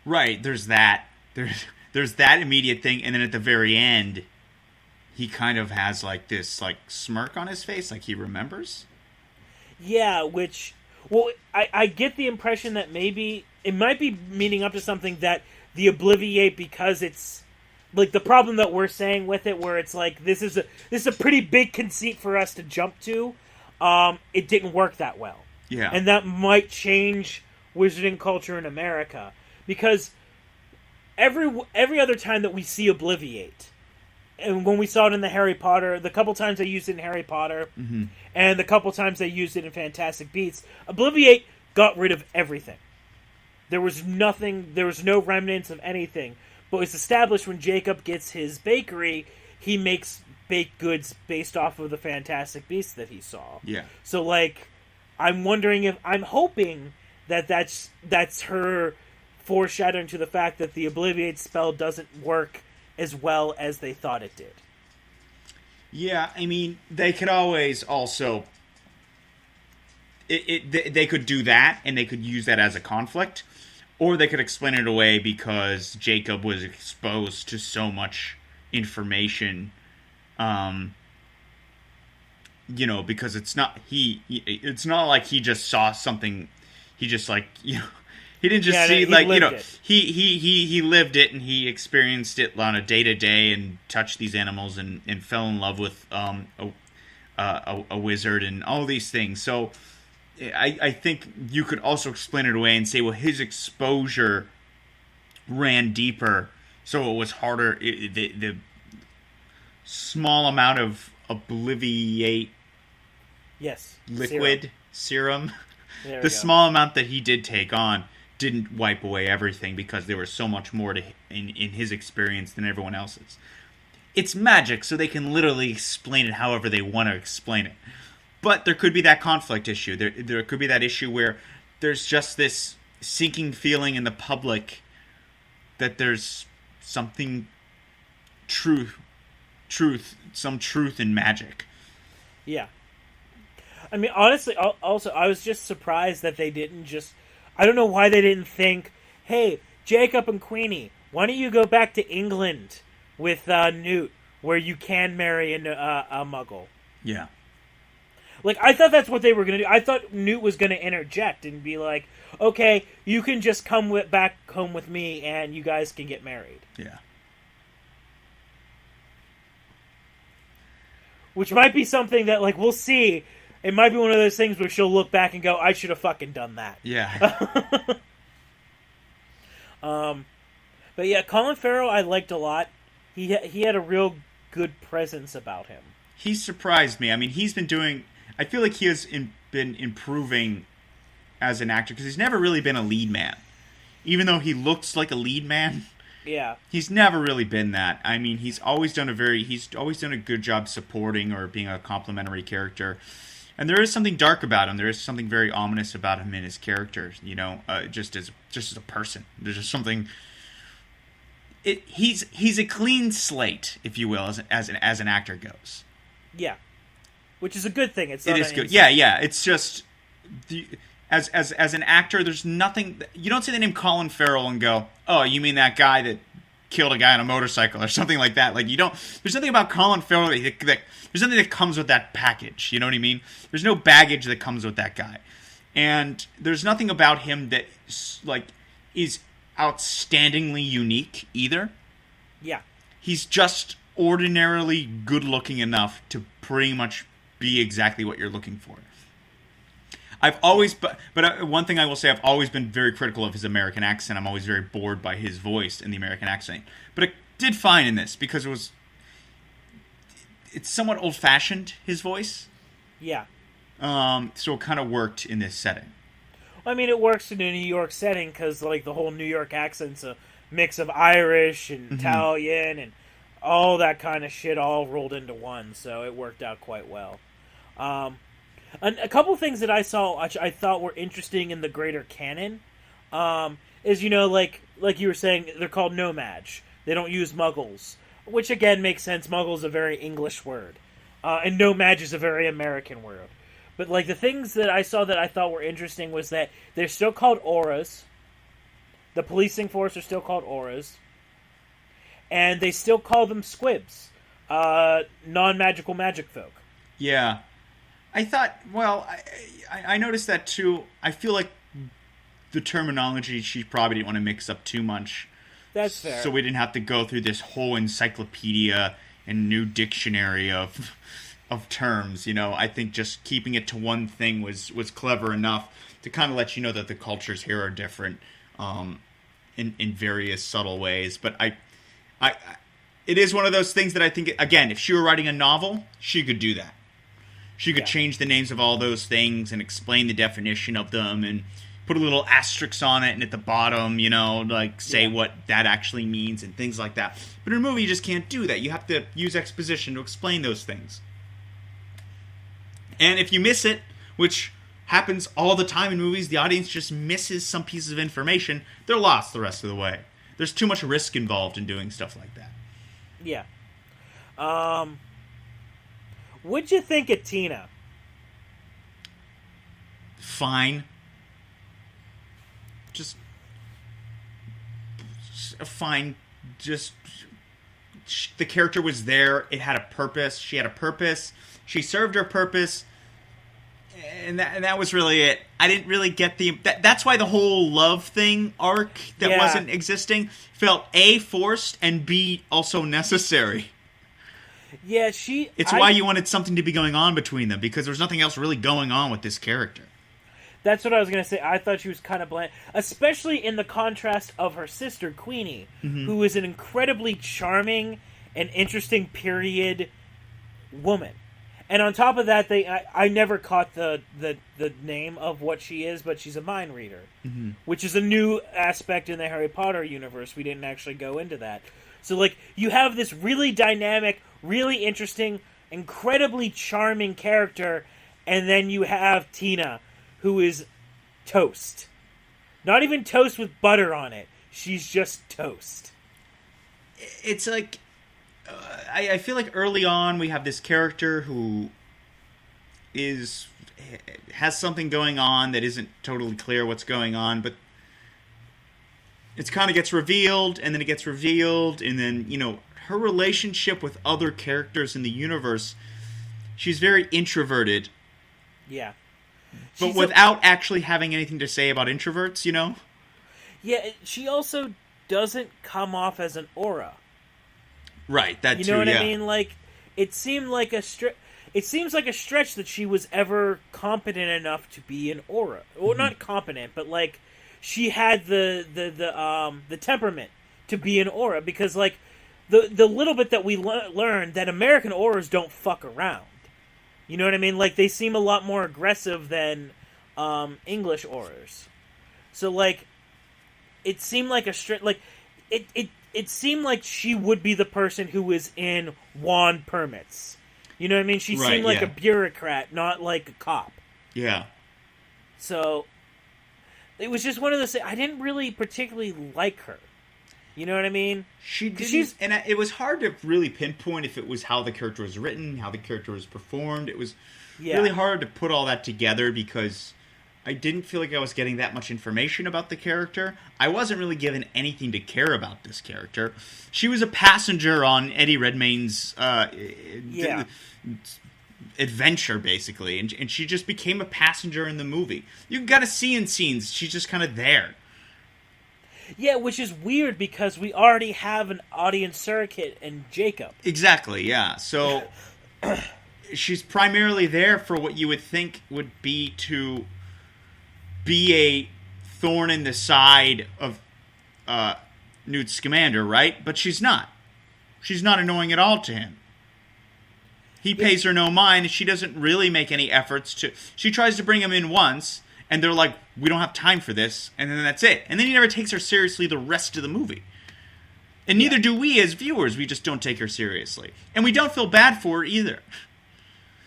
Right, there's that. There's that immediate thing, and then at the very end, he kind of has like this smirk on his face, like he remembers. Yeah, I get the impression that maybe it might be meaning up to something that the Obliviate, because it's like the problem that we're saying with it, where it's like this is a pretty big conceit for us to jump to. It didn't work that well. Yeah, and that might change wizarding culture in America, because every other time that we see Obliviate, and when we saw it in the Harry Potter, the couple times they used it in Harry Potter, mm-hmm. and the couple times they used it in Fantastic Beasts, Obliviate got rid of everything. There was nothing, there was no remnants of anything. But it's established when Jacob gets his bakery, he makes baked goods based off of the Fantastic Beasts that he saw. Yeah. So, I'm hoping that's her foreshadowing to the fact that the Obliviate spell doesn't work as well as they thought it did. Yeah, I mean, they could always also... They could do that, and they could use that as a conflict, or they could explain it away because Jacob was exposed to so much information, because it's not like he just saw something, he just he didn't just see he lived it and he experienced it on a day-to-day and touched these animals and fell in love with a wizard and all these things. So I think you could also explain it away and say, well, his exposure ran deeper, so it was harder. The small amount of Obliviate liquid serum the small amount that he did take on didn't wipe away everything, because there was so much more in his experience than everyone else's. It's magic, so they can literally explain it however they want to explain it. But there could be that conflict issue. There could be that issue where there's just this sinking feeling in the public that there's something some truth in magic. Yeah. I mean, honestly, also, I was just surprised that they didn't just... I don't know why they didn't think, hey, Jacob and Queenie, why don't you go back to England with Newt, where you can marry a muggle? Yeah. Like, I thought that's what they were going to do. I thought Newt was going to interject and be like, okay, you can just come back home with me and you guys can get married. Yeah. Which might be something that, like, we'll see. It might be one of those things where she'll look back and go, I should have fucking done that. Yeah. But yeah, Colin Farrell I liked a lot. He had a real good presence about him. He surprised me. I mean, he's been doing... I feel like he has been improving as an actor, because he's never really been a lead man. Even though he looks like a lead man, yeah, he's never really been that. I mean, he's always done a good job supporting or being a complimentary character. And there is something dark about him. There is something very ominous about him in his character, just as a person. There's just something... He's a clean slate, if you will, as an actor goes. Yeah, which is a good thing. It is good. Yeah. It's just as an actor, there's nothing. You don't say the name Colin Farrell and go, "Oh, you mean that guy that killed a guy on a motorcycle or something like that?" Like, you don't. There's nothing about Colin Farrell that there's nothing that comes with that package. You know what I mean? There's no baggage that comes with that guy, and there's nothing about him that is outstandingly unique either. Yeah, he's just ordinarily good looking enough to pretty much be exactly what you're looking for. I've always, but one thing I will say, I've always been very critical of his American accent. I'm always very bored by his voice in the American accent. But it did fine in this, because it's somewhat old fashioned, his voice. Yeah. So it kind of worked in this setting. I mean, it works in a New York setting because, like, the whole New York accent's a mix of Irish and Italian and all that kind of shit all rolled into one, so it worked out quite well. And a couple things that I saw which I thought were interesting in the greater canon is, like you were saying, they're called nomads. They don't use muggles, which again makes sense. Muggle is a very English word, and nomad is a very American word. But, like, the things that I saw that I thought were interesting was that they're still called auras. The policing force are still called auras. And they still call them squibs. Non-magical magic folk. Yeah. I thought, well, I noticed that too. I feel like the terminology, she probably didn't want to mix up too much. That's fair. So we didn't have to go through this whole encyclopedia and new dictionary of terms. I think just keeping it to one thing was clever enough to kind of let you know that the cultures here are different in various subtle ways. But it is one of those things that I think, again, if she were writing a novel, she could do that. She could change the names of all those things and explain the definition of them and put a little asterisk on it and at the bottom, say what that actually means and things like that. But in a movie, you just can't do that. You have to use exposition to explain those things. And if you miss it, which happens all the time in movies. The audience just misses some pieces of information. They're lost the rest of the way. There's too much risk involved in doing stuff like that. Yeah. What'd you think of Tina? Fine. Just fine. Just the character was there. It had a purpose. She had a purpose. She served her purpose. And that was really it. I didn't really get that's why the whole love thing arc that wasn't existing felt A, forced, and B, also necessary. Yeah, It's why you wanted something to be going on between them, because there's nothing else really going on with this character. That's what I was going to say. I thought she was kind of bland, especially in the contrast of her sister, Queenie, who is an incredibly charming and interesting period woman. And on top of that, I never caught the name of what she is, but she's a mind reader, which is a new aspect in the Harry Potter universe. We didn't actually go into that. So, like, you have this really dynamic, really interesting, incredibly charming character, and then you have Tina, who is toast. Not even toast with butter on it. She's just toast. It's like... I feel like early on we have this character who has something going on that isn't totally clear what's going on, but it kind of gets revealed, and then it gets revealed, and then, you know, her relationship with other characters in the universe, she's very introverted. Yeah. But without actually having anything to say about introverts, you know? Yeah, she also doesn't come off as an aura. Right, that you too, know what yeah. I mean? Like, it seems like a stretch that she was ever competent enough to be an aura. Well, not competent, but like she had the temperament to be an aura, because like the little bit that we learned that American auras don't fuck around. You know what I mean? Like, they seem a lot more aggressive than English auras. So like, it seemed like it seemed like she would be the person who was in wand permits. You know what I mean? She seemed like a bureaucrat, not like a cop. Yeah. So, it was just one of those things. I didn't really particularly like her. You know what I mean? It was hard to really pinpoint if it was how the character was written, how the character was performed. It was really hard to put all that together, because I didn't feel like I was getting that much information about the character. I wasn't really given anything to care about this character. She was a passenger on Eddie Redmayne's adventure, basically, and she just became a passenger in the movie. You got to see in scenes, she's just kind of there. Yeah, which is weird, because we already have an audience surrogate in Jacob. Exactly, yeah. So she's primarily there for what you would think would be to be a thorn in the side of Newt Scamander, right? But she's not. She's not annoying at all to him. He pays her no mind, and she doesn't really make any efforts to... She tries to bring him in once, and they're like, we don't have time for this, and then that's it. And then he never takes her seriously the rest of the movie. And neither do we as viewers. We just don't take her seriously. And we don't feel bad for her either.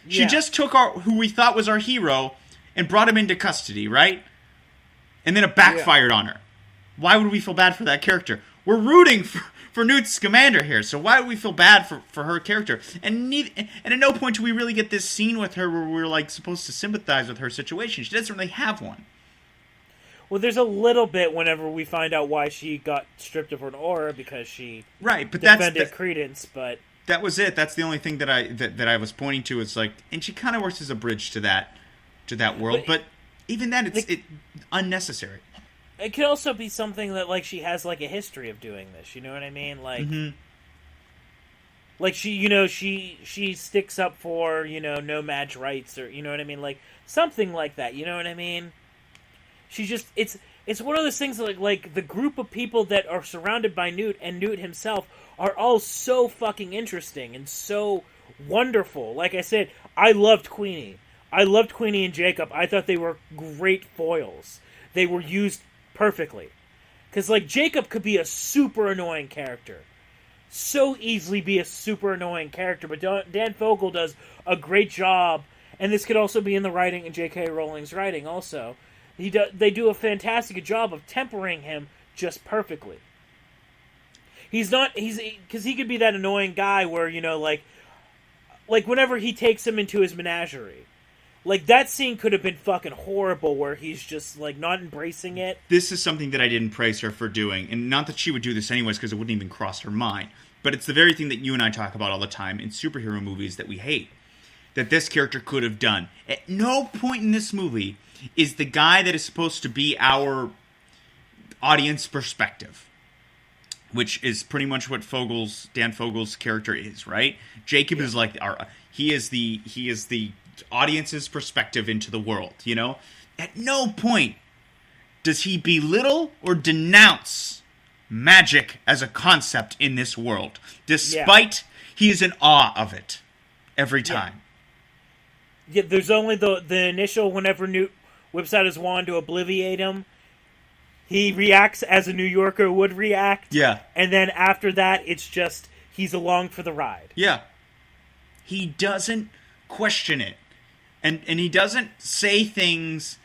She just took who we thought was our hero and brought him into custody, right? And then it backfired on her. Why would we feel bad for that character? We're rooting for Newt Scamander here, so why would we feel bad for her character? And at no point do we really get this scene with her where we're like supposed to sympathize with her situation. She doesn't really have one. Well, there's a little bit whenever we find out why she got stripped of her aura, because she defended Credence, but... That was it. That's the only thing that I was pointing to. Is like, and she kind of works as a bridge to that world, but even then, it's unnecessary. It could also be something that, like, she has, like, a history of doing this. You know what I mean? Like, like she sticks up for, no-match rights, or, you know what I mean? Like, something like that. You know what I mean? She just, it's one of those things that, like the group of people that are surrounded by Newt and Newt himself are all so fucking interesting and so wonderful. Like I said, I loved Queenie. I loved Queenie and Jacob. I thought they were great foils. They were used perfectly. Because, like, Jacob could be a super annoying character. So easily be a super annoying character. But Dan Fogel does a great job and this could also be in the writing and J.K. Rowling's writing also, they do a fantastic job of tempering him just perfectly. Because he could be that annoying guy where, like whenever he takes him into his menagerie. Like, that scene could have been fucking horrible where he's just, like, not embracing it. This is something that I didn't praise her for doing, and not that she would do this anyways because it wouldn't even cross her mind, but it's the very thing that you and I talk about all the time in superhero movies that we hate, that this character could have done. At no point in this movie is the guy that is supposed to be our audience perspective, which is pretty much what Dan Fogel's character is, right? Jacob is like he is the audience's perspective into the world, At no point does he belittle or denounce magic as a concept in this world, despite he is in awe of it every time. Yeah, there's only the initial, whenever Newt whips out his wand to obliviate him, he reacts as a New Yorker would react. Yeah. And then after that, it's just, he's along for the ride. Yeah. He doesn't question it. And he doesn't say things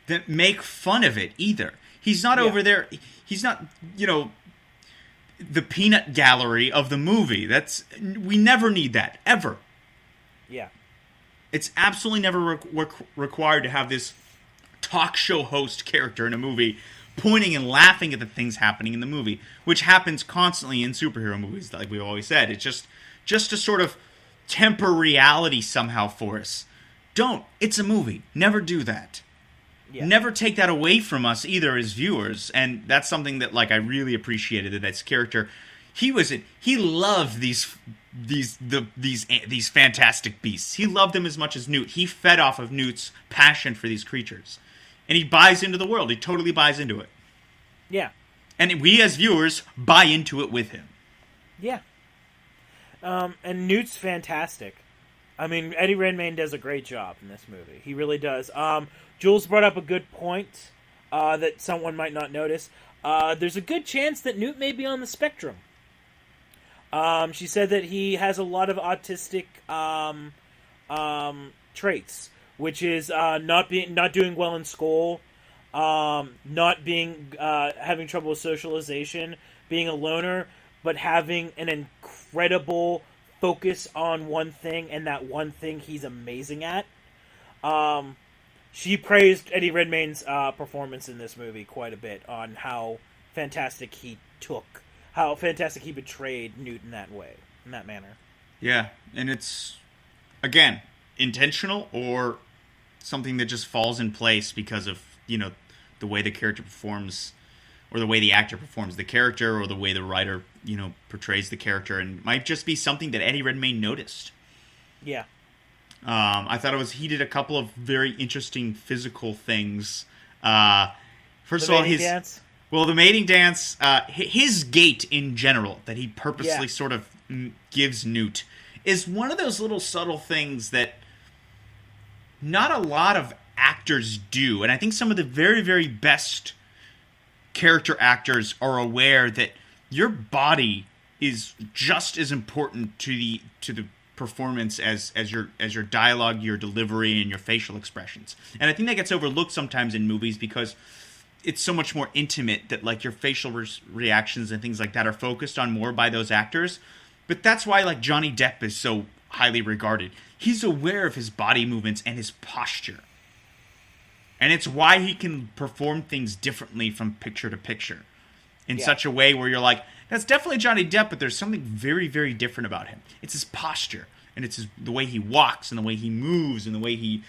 that make fun of it either. He's not over there. He's not, the peanut gallery of the movie. We never need that, ever. Yeah. It's absolutely never required to have this talk show host character in a movie pointing and laughing at the things happening in the movie, which happens constantly in superhero movies, like we've always said. It's just to sort of temper reality somehow for us. Don't. It's a movie. Never do that. Yeah. Never take that away from us either as viewers. And that's something that I really appreciated that this character. He loved these fantastic beasts. He loved them as much as Newt. He fed off of Newt's passion for these creatures. And he buys into the world. He totally buys into it. Yeah. And we as viewers buy into it with him. Yeah. And Newt's fantastic. I mean, Eddie Redmayne does a great job in this movie. He really does. Jules brought up a good point that someone might not notice. There's a good chance that Newt may be on the spectrum. She said that he has a lot of autistic traits, which is not doing well in school, not being having trouble with socialization, being a loner, but having an incredible focus on one thing, and that one thing he's amazing at. She praised Eddie Redmayne's performance in this movie quite a bit on how fantastic he betrayed Newt in that way, in that manner. Yeah, and it's, again, intentional or something that just falls in place because of, the way the character performs, or the way the actor performs the character, or the way the writer, portrays the character, and it might just be something that Eddie Redmayne noticed. Yeah. I thought he did a couple of very interesting physical things. First of all, the mating dance, his gait in general, that he purposely sort of gives Newt, is one of those little subtle things that not a lot of actors do. And I think some of the very, very best character actors are aware that your body is just as important to the performance as your dialogue, your delivery, and your facial expressions. And I think that gets overlooked sometimes in movies because it's so much more intimate that your facial reactions and things like that are focused on more by those actors. But that's why Johnny Depp is so highly regarded. He's aware of his body movements and his posture. And it's why he can perform things differently from picture to picture in such a way where you're like, that's definitely Johnny Depp, but there's something very, very different about him. It's his posture, and it's the way he walks, and the way he moves, and the way he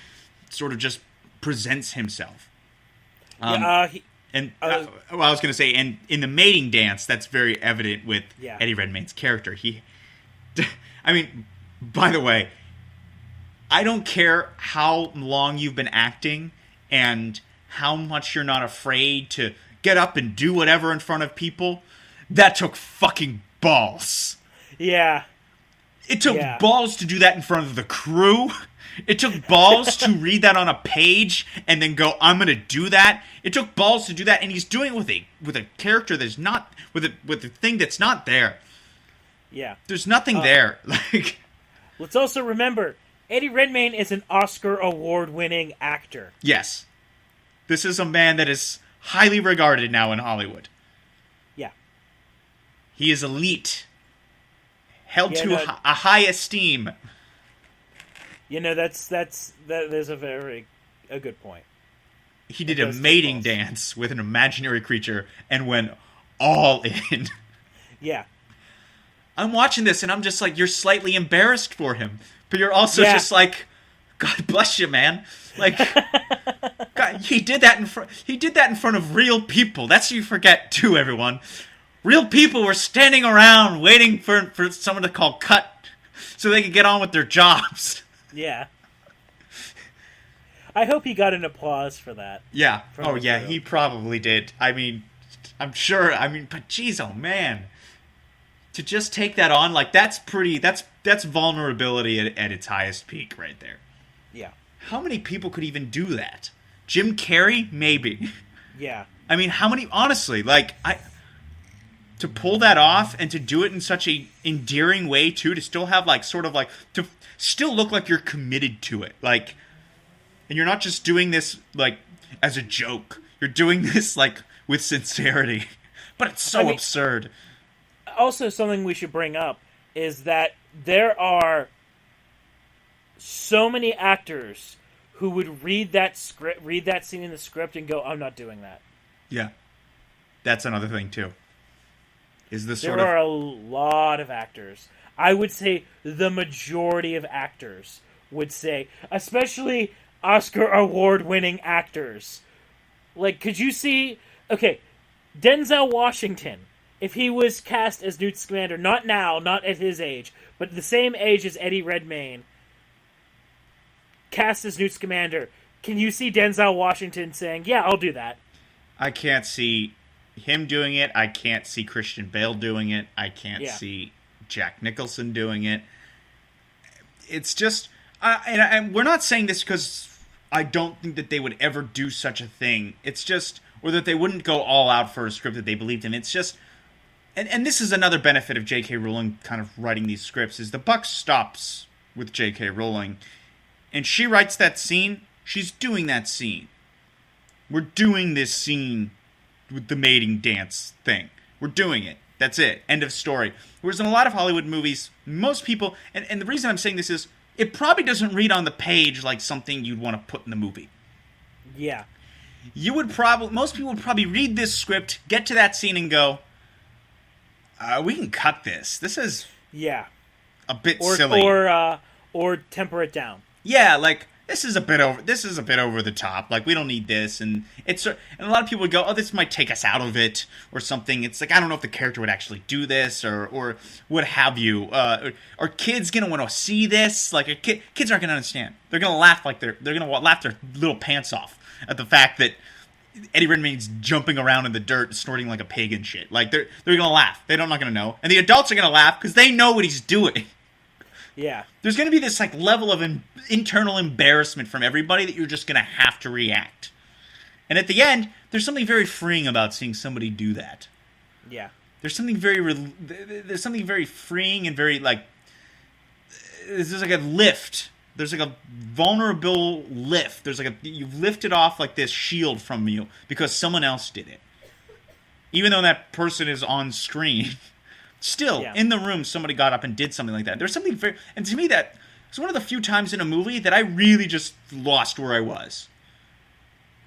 sort of just presents himself. I was going to say, and in the mating dance, that's very evident with Eddie Redmayne's character. By the way, I don't care how long you've been acting and how much you're not afraid to get up and do whatever in front of people. That took fucking balls. Yeah. It took balls to do that in front of the crew. It took balls to read that on a page and then go, I'm going to do that. It took balls to do that, and he's doing it with a character that's not, with a thing that's not there. Yeah. There's nothing there. Let's also remember, Eddie Redmayne is an Oscar award-winning actor. Yes. This is a man that is highly regarded now in Hollywood. Yeah. He is elite. Held to a high esteem. You know, that is a good point. He did a mating dance with an imaginary creature and went all in. Yeah. I'm watching this and I'm just like, you're slightly embarrassed for him. But you're also just like, God bless you, man. Like, God, he did that in front of real people. That's what you forget too, everyone. Real people were standing around waiting for someone to call cut so they could get on with their jobs. Yeah. I hope he got an applause for that. Yeah. Oh, yeah, he probably did. I mean, I'm sure. I mean, but geez, oh, man. To just take that on, like, that's vulnerability at its highest peak right there. Yeah. How many people could even do that? Jim Carrey? Maybe. Yeah. I mean, how many, honestly, like, to pull that off and to do it in such a endearing way, too, to still have, like, sort of, like, to still look like you're committed to it. Like, and you're not just doing this, like, as a joke. You're doing this, like, with sincerity. But it's so absurd. Also, something we should bring up is that there are so many actors who would read that scene in the script and go, I'm not doing that. Yeah. That's another thing, too. There are a lot of actors. I would say the majority of actors would say, especially Oscar award-winning actors. Like, could you see... Okay, Denzel Washington, if he was cast as Newt Scamander, not now, not at his age, but the same age as Eddie Redmayne, cast as Newt Scamander, can you see Denzel Washington saying, yeah, I'll do that? I can't see him doing it. I can't see Christian Bale doing it. I can't see Jack Nicholson doing it. It's just... and we're not saying this because I don't think that they would ever do such a thing. It's just... Or that they wouldn't go all out for a script that they believed in. It's just... And this is another benefit of J.K. Rowling kind of writing these scripts, is the buck stops with J.K. Rowling. And she writes that scene, she's doing that scene. We're doing this scene with the mating dance thing. We're doing it. That's it. End of story. Whereas in a lot of Hollywood movies, most people... And the reason I'm saying this is, it probably doesn't read on the page like something you'd want to put in the movie. Yeah. Most people would probably read this script, get to that scene and go, we can cut this. This is a bit silly. Or temper it down. Yeah, like, this is a bit over the top. Like, we don't need this. And a lot of people would go, oh, this might take us out of it or something. It's like, I don't know if the character would actually do this or what have you. Are kids going to want to see this? Like, kids aren't going to understand. They're going to laugh they're going to laugh their little pants off at the fact that Eddie Redmayne's jumping around in the dirt, snorting like a pig and shit. Like, they're going to laugh. They're not going to know. And the adults are going to laugh because they know what he's doing. Yeah. There's going to be this, like, level of internal embarrassment from everybody that you're just going to have to react. And at the end, there's something very freeing about seeing somebody do that. Yeah. There's something very freeing and very, like, there's like a lift. There's like a vulnerable lift. There's like you've lifted off like this shield from you because someone else did it. Even though that person is on screen, still in the room, somebody got up and did something like that. There's something very, and to me that was one of the few times in a movie that I really just lost where I was.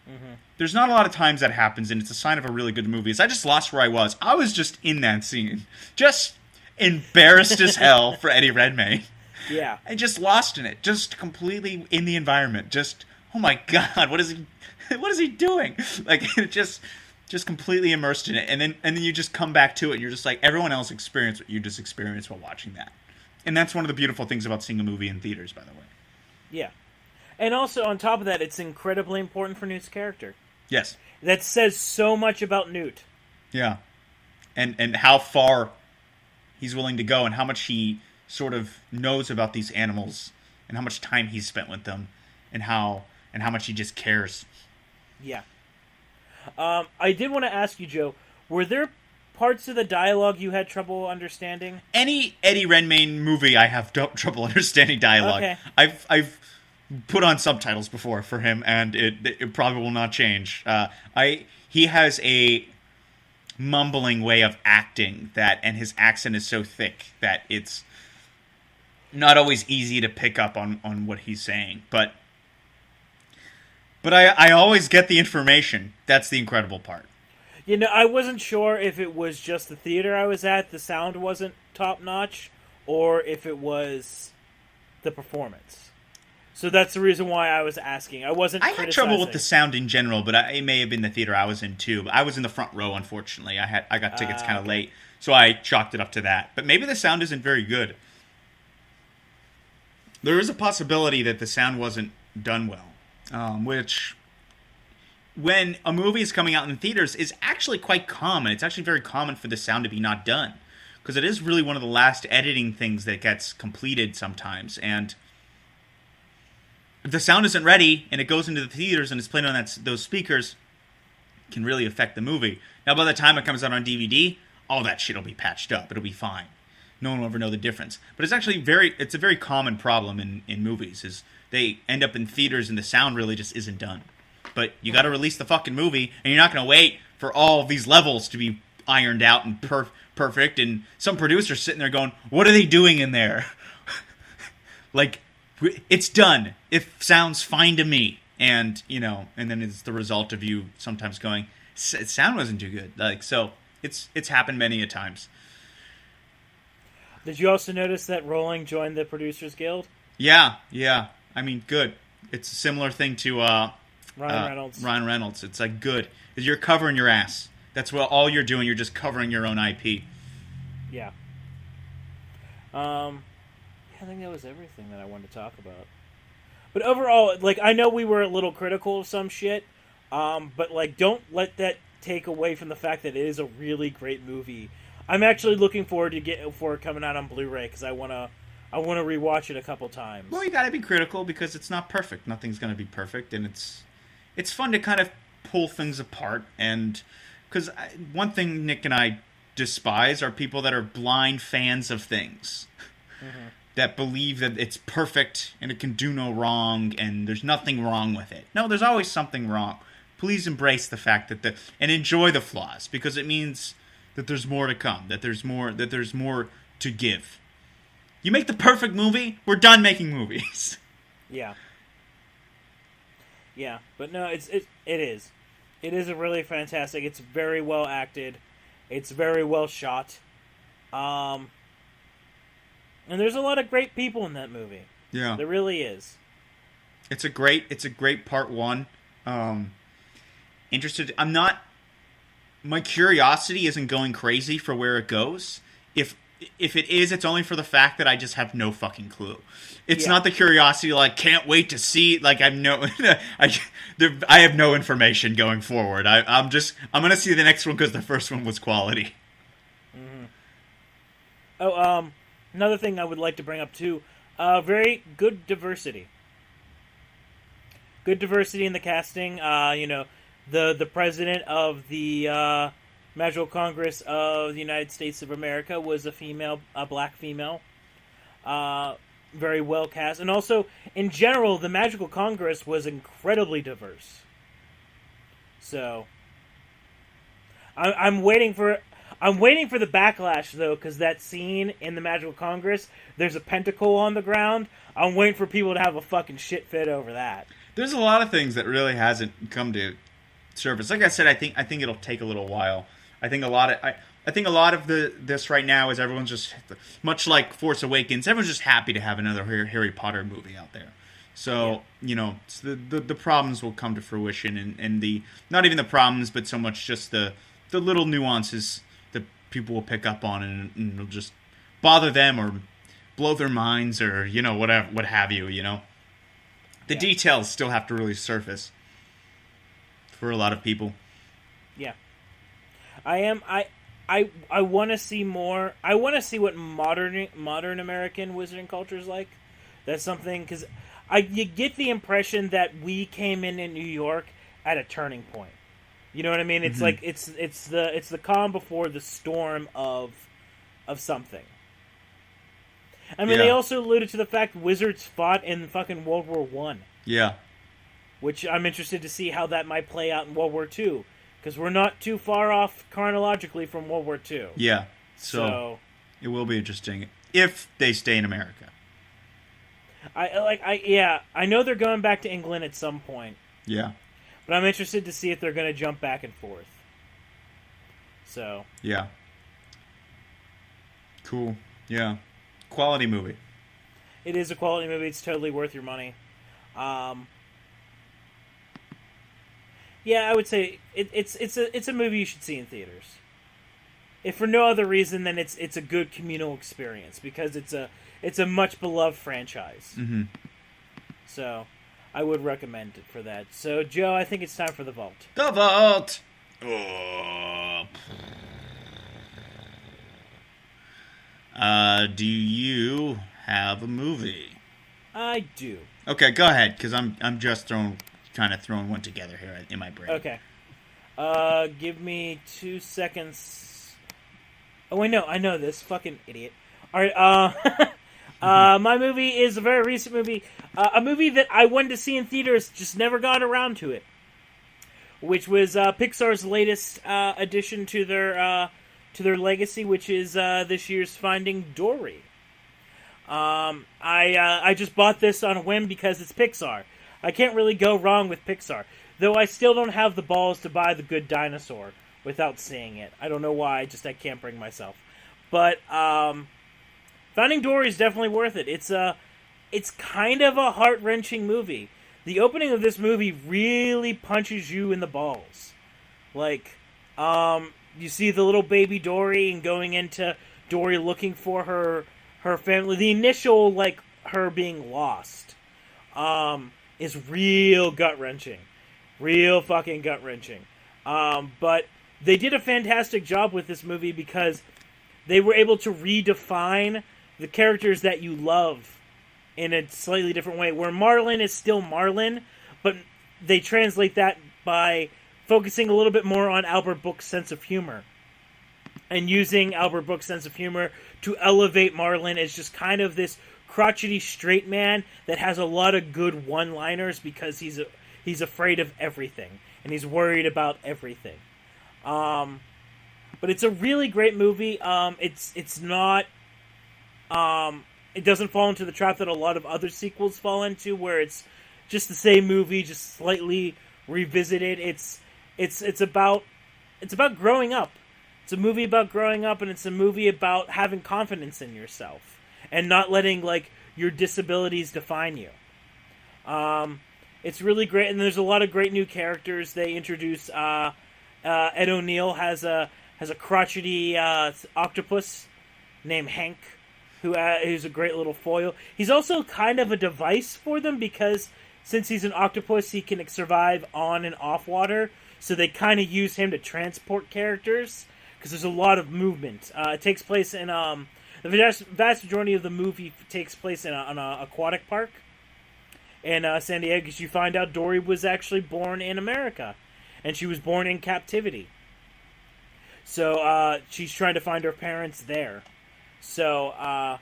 Mm-hmm. There's not a lot of times that happens, and it's a sign of a really good movie. Is I just lost where I was. I was just in that scene, just embarrassed as hell for Eddie Redmayne. Yeah. I just lost in it. Just completely in the environment. Just, oh my God, what is he doing? Like, just completely immersed in it. And then you just come back to it and you're just like, everyone else experienced what you just experienced while watching that. And that's one of the beautiful things about seeing a movie in theaters, by the way. Yeah. And also, on top of that, it's incredibly important for Newt's character. Yes. That says so much about Newt. Yeah. And how far he's willing to go and how much he sort of knows about these animals and how much time he's spent with them and how much he just cares. Yeah. I did want to ask you, Joe, were there parts of the dialogue you had trouble understanding? Any Eddie Redmayne movie, I have trouble understanding dialogue. Okay. I've put on subtitles before for him, and it probably will not change. He has a mumbling way of acting and his accent is so thick that it's not always easy to pick up on what he's saying. But I always get the information. That's the incredible part. You know, I wasn't sure if it was just the theater I was at, the sound wasn't top-notch, or if it was the performance. So that's the reason why I was asking. I wasn't I had trouble with the sound in general, but it may have been the theater I was in, too. But I was in the front row, unfortunately. I got tickets kind of late, so I chalked it up to that. But maybe the sound isn't very good. There is a possibility that the sound wasn't done well, which... when a movie is coming out in theaters is actually quite common. It's actually very common for the sound to be not done. Because it is really one of the last editing things that gets completed sometimes. And if the sound isn't ready and it goes into the theaters and it's played on those speakers, it can really affect the movie. Now, by the time it comes out on DVD, all that shit will be patched up. It'll be fine. No one will ever know the difference. But it's actually it's a very common problem in movies, is they end up in theaters and the sound really just isn't done. But you got to release the fucking movie, and you're not going to wait for all of these levels to be ironed out and perfect. And some producer's sitting there going, "What are they doing in there?" Like, it's done. It sounds fine to me, and and then it's the result of you sometimes going, "Sound wasn't too good." Like, so it's happened many a times. Did you also notice that Rowling joined the Producers Guild? Yeah. I mean, good. It's a similar thing to Ryan Reynolds. It's like, good. You're covering your ass. That's what all you're doing. You're just covering your own IP. Yeah. I think that was everything that I wanted to talk about. But overall, like, I know we were a little critical of some shit, but like, don't let that take away from the fact that it is a really great movie. I'm actually looking forward to for it coming out on Blu-ray because I wanna rewatch it a couple times. Well, you gotta be critical because it's not perfect. Nothing's gonna be perfect, and it's fun to kind of pull things apart. And because one thing Nick and I despise are people that are blind fans of things, that believe that it's perfect and it can do no wrong and there's nothing wrong with it. No, there's always something wrong. Please embrace the fact and enjoy the flaws, because it means that there's more to come, that there's more to give. You make the perfect movie, we're done making movies. Yeah. Yeah, but no, it is. It is a really fantastic. It's very well acted. It's very well shot. And there's a lot of great people in that movie. Yeah. There really is. It's a great part one. Interested. My curiosity isn't going crazy for where it goes. If it is, it's only for the fact that I just have no fucking clue. It's not the curiosity, like, can't wait to see, like, I have no information going forward. I'm going to see the next one because the first one was quality. Mm-hmm. Oh, another thing I would like to bring up, too, very good diversity. Good diversity in the casting. The president of the Magical Congress of the United States of America was a black female. Very well cast. And also, in general, the Magical Congress was incredibly diverse. So, I'm waiting for the backlash, though, because that scene in the Magical Congress, there's a pentacle on the ground. I'm waiting for people to have a fucking shit fit over that. There's a lot of things that really hasn't come to surface. Like I said, I think it'll take a little while. I think a lot of this right now is everyone's just, much like Force Awakens, everyone's just happy to have another Harry Potter movie out there. So, it's the problems will come to fruition, and the, not even the problems, but so much just the little nuances that people will pick up on, and it'll just bother them or blow their minds, or, whatever, what have you, The details still have to really surface for a lot of people. Yeah. I want to see more. I want to see what modern American Wizarding culture is like. That's something, because you get the impression that we came in New York at a turning point. You know what I mean? It's like it's the calm before the storm of something. I mean, they also alluded to the fact wizards fought in fucking World War I. Yeah. Which I'm interested to see how that might play out in World War II. Because we're not too far off chronologically from World War II. Yeah. So it will be interesting if they stay in America. I know they're going back to England at some point. Yeah. But I'm interested to see if they're going to jump back and forth. So. Yeah. Cool. Yeah. Quality movie. It is a quality movie. It's totally worth your money. Yeah, I would say it's a movie you should see in theaters. If for no other reason than it's a good communal experience because it's a much beloved franchise. Mm-hmm. So, I would recommend it for that. So, Joe, I think it's time for the vault. The vault. Oh. Do you have a movie? I do. Okay, go ahead, because I'm just kind of throwing one together here in my brain. Okay. Give me 2 seconds. Oh wait, no, I know this. Fucking idiot. All right. My movie is a very recent movie. A movie that I wanted to see in theaters, just never got around to it. Which was Pixar's latest addition to their legacy, which is this year's Finding Dory. I just bought this on a whim because it's Pixar. I can't really go wrong with Pixar. Though I still don't have the balls to buy The Good Dinosaur without seeing it. I don't know why, I can't bring myself. But Finding Dory is definitely worth it. It's kind of a heart-wrenching movie. The opening of this movie really punches you in the balls. Like, you see the little baby Dory and going into Dory looking for her family. The initial, like, her being lost is real gut-wrenching. Real fucking gut-wrenching. But they did a fantastic job with this movie because they were able to redefine the characters that you love in a slightly different way. Where Marlin is still Marlin, but they translate that by focusing a little bit more on Albert Book's sense of humor. And using Albert Book's sense of humor to elevate Marlin as just kind of this crotchety straight man that has a lot of good one-liners because he's afraid of everything. And he's worried about everything. But it's a really great movie. It's not... it doesn't fall into the trap that a lot of other sequels fall into, where it's just the same movie, just slightly revisited. It's about growing up. It's a movie about growing up, and it's a movie about having confidence in yourself and not letting like your disabilities define you. It's really great, and there's a lot of great new characters. They introduce Ed O'Neill has a crotchety octopus named Hank, who's a great little foil. He's also kind of a device for them because since he's an octopus, he can survive on and off water. So they kind of use him to transport characters because there's a lot of movement. It takes place in the vast majority of the movie takes place in an aquatic park in San Diego. Because you find out Dory was actually born in America, and she was born in captivity. So she's trying to find her parents there. So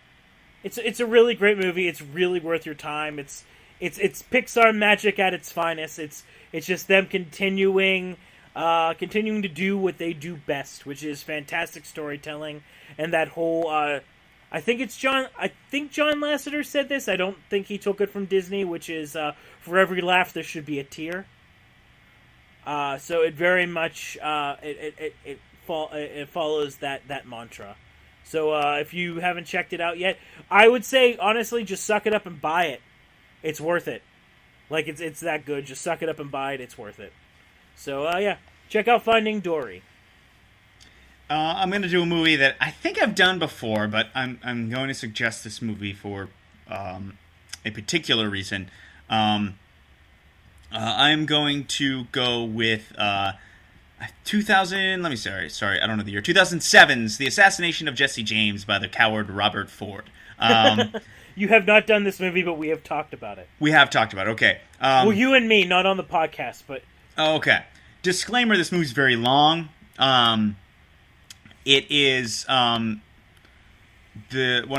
it's a really great movie. It's really worth your time. It's Pixar magic at its finest. It's just them continuing to do what they do best, which is fantastic storytelling and that whole. I think John Lasseter said this. I don't think he took it from Disney, which is for every laugh there should be a tear. So it very much it follows that mantra. So if you haven't checked it out yet, I would say honestly, just suck it up and buy it. It's worth it. Like it's that good. Just suck it up and buy it. It's worth it. So yeah, check out Finding Dory. I'm going to do a movie that I think I've done before, but I'm going to suggest this movie for a particular reason. I'm going to go with 2000. Sorry, I don't know the year. 2007's The Assassination of Jesse James by the coward Robert Ford. You have not done this movie, but we have talked about it. We have talked about it. Okay. Well, you and me, not on the podcast, but oh, okay. disclaimer: this movie's very long. It is one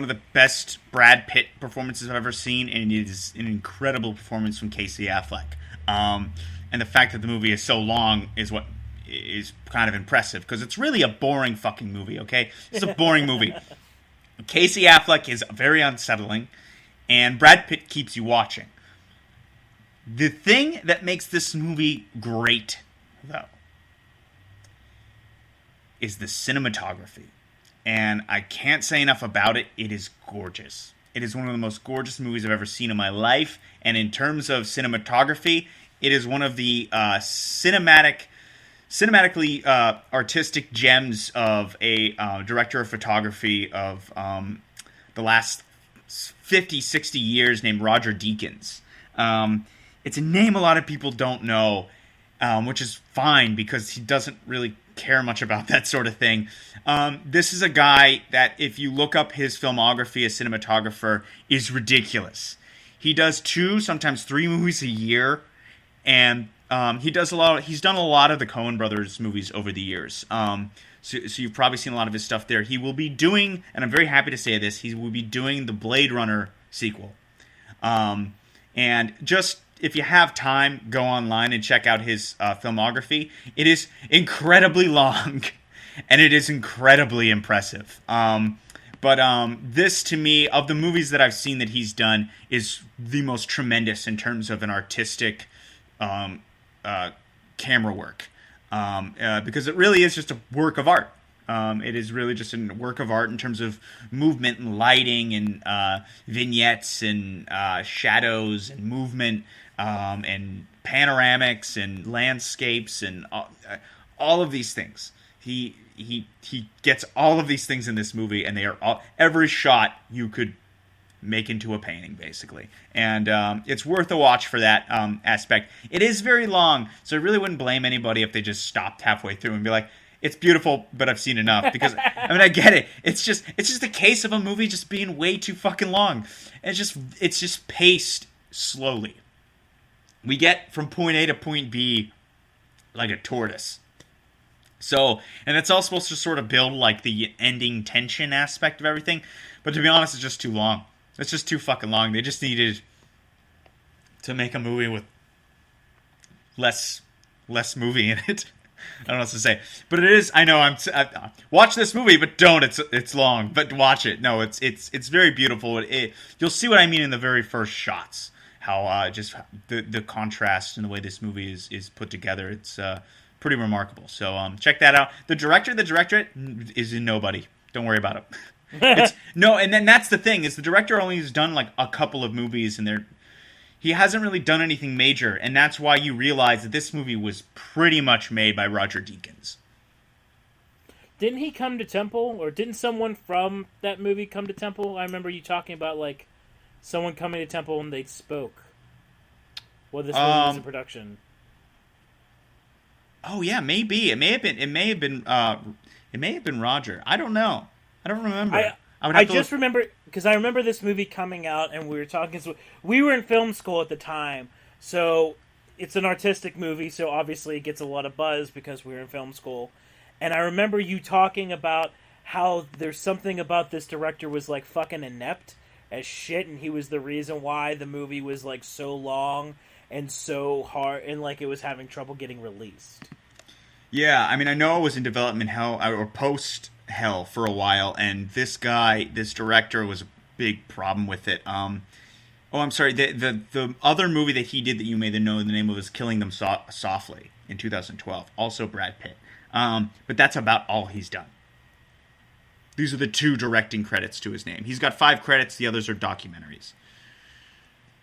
of the best Brad Pitt performances I've ever seen, and it is an incredible performance from Casey Affleck. And the fact that the movie is so long is what is kind of impressive, because it's really a boring fucking movie. Okay, it's a boring movie. Casey Affleck is very unsettling, and Brad Pitt keeps you watching. The thing that makes this movie great, though, is the cinematography. And I can't say enough about it. It is gorgeous. It is one of the most gorgeous movies I've ever seen in my life. And in terms of cinematography, it is one of the cinematically artistic gems of a director of photography of the last 50, 60 years named Roger Deakins. It's a name a lot of people don't know, which is fine because he doesn't really care much about that sort of thing. This is a guy that, if you look up his filmography as cinematographer, is ridiculous. He does 2, sometimes 3 movies a year, and he's done a lot of the Coen brothers movies over the years. So you've probably seen a lot of his stuff there. He will be doing, and I'm very happy to say this, he will be doing the Blade Runner sequel. And just, if you have time, go online and check out his filmography. It is incredibly long, and it is incredibly impressive. But this, to me, of the movies that I've seen that he's done, is the most tremendous in terms of an artistic camera work. Because it really is just a work of art. It is really just a work of art in terms of movement and lighting and vignettes and shadows and movement and panoramics and landscapes and all of these things. He gets all of these things in this movie, and they are every shot you could make into a painting, basically. And it's worth a watch for that aspect. It is very long, so I really wouldn't blame anybody if they just stopped halfway through and be like, it's beautiful, but I've seen enough. Because, I mean, I get it. It's just a case of a movie just being way too fucking long. And it's just paced slowly. We get from point A to point B like a tortoise. So, and it's all supposed to sort of build like the ending tension aspect of everything. But to be honest, it's just too long. It's just too fucking long. They just needed to make a movie with less movie in it. I don't know what to say, but it is. I know. Watch this movie, but don't. It's long, but watch it. No, it's very beautiful. You'll see what I mean in the very first shots. How just the contrast and the way this movie is put together. It's pretty remarkable. So check that out. The directorate is in nobody. Don't worry about it. And then that's the thing, is the director only has done like a couple of movies, and he hasn't really done anything major, and that's why you realize that this movie was pretty much made by Roger Deakins. Didn't he come to Temple, or didn't someone from that movie come to Temple? I remember you talking about like someone coming to Temple and they spoke. Well, this movie was in production. Oh yeah, maybe it may have been Roger. I don't know. I don't remember. I just remember, because I remember this movie coming out, and we were talking. So we were in film school at the time, so it's an artistic movie. So obviously, it gets a lot of buzz because we were in film school. And I remember you talking about how there's something about this director was like fucking inept as shit, and he was the reason why the movie was like so long and so hard, and like it was having trouble getting released. Yeah, I mean, I know it was in development hell or post hell for a while, and this director was a big problem with it. I'm sorry, the other movie that he did that you may know the name of is Killing Them Softly in 2012, also Brad Pitt. But that's about all he's done. These are the 2 directing credits to his name. He's got 5 credits, the others are documentaries.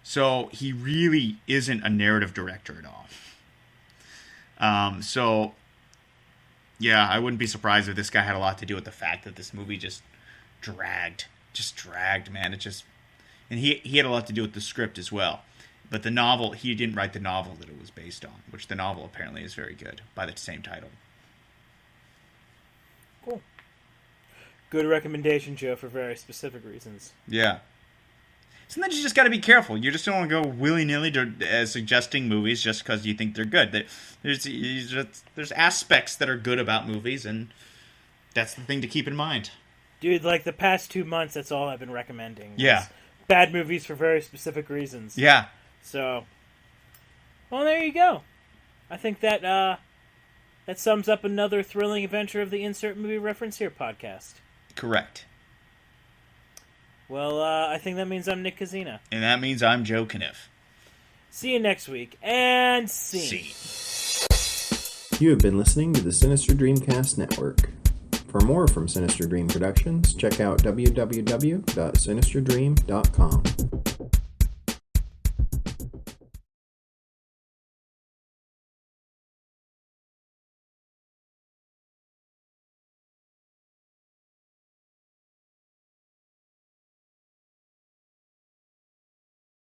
So he really isn't a narrative director at all. So yeah, I wouldn't be surprised if this guy had a lot to do with the fact that this movie just dragged, man. And he had a lot to do with the script as well. But the novel, he didn't write the novel that it was based on, which the novel apparently is very good by the same title. Cool. Good recommendation, Joe, for very specific reasons. Yeah. sometimes you just got to be careful. You just don't want to go willy-nilly to suggesting movies just because you think they're good. There's aspects that are good about movies, and that's the thing to keep in mind. Dude, like the past 2 months, that's all I've been recommending. Yeah. Bad movies for very specific reasons. Yeah. So, well, there you go. I think that that sums up another thrilling adventure of the Insert Movie Reference Here podcast. Correct. Well, I think that means I'm Nick Kazina. And that means I'm Joe Conniff. See you next week. And scene. You have been listening to the Sinister Dreamcast Network. For more from Sinister Dream Productions, check out www.sinisterdream.com.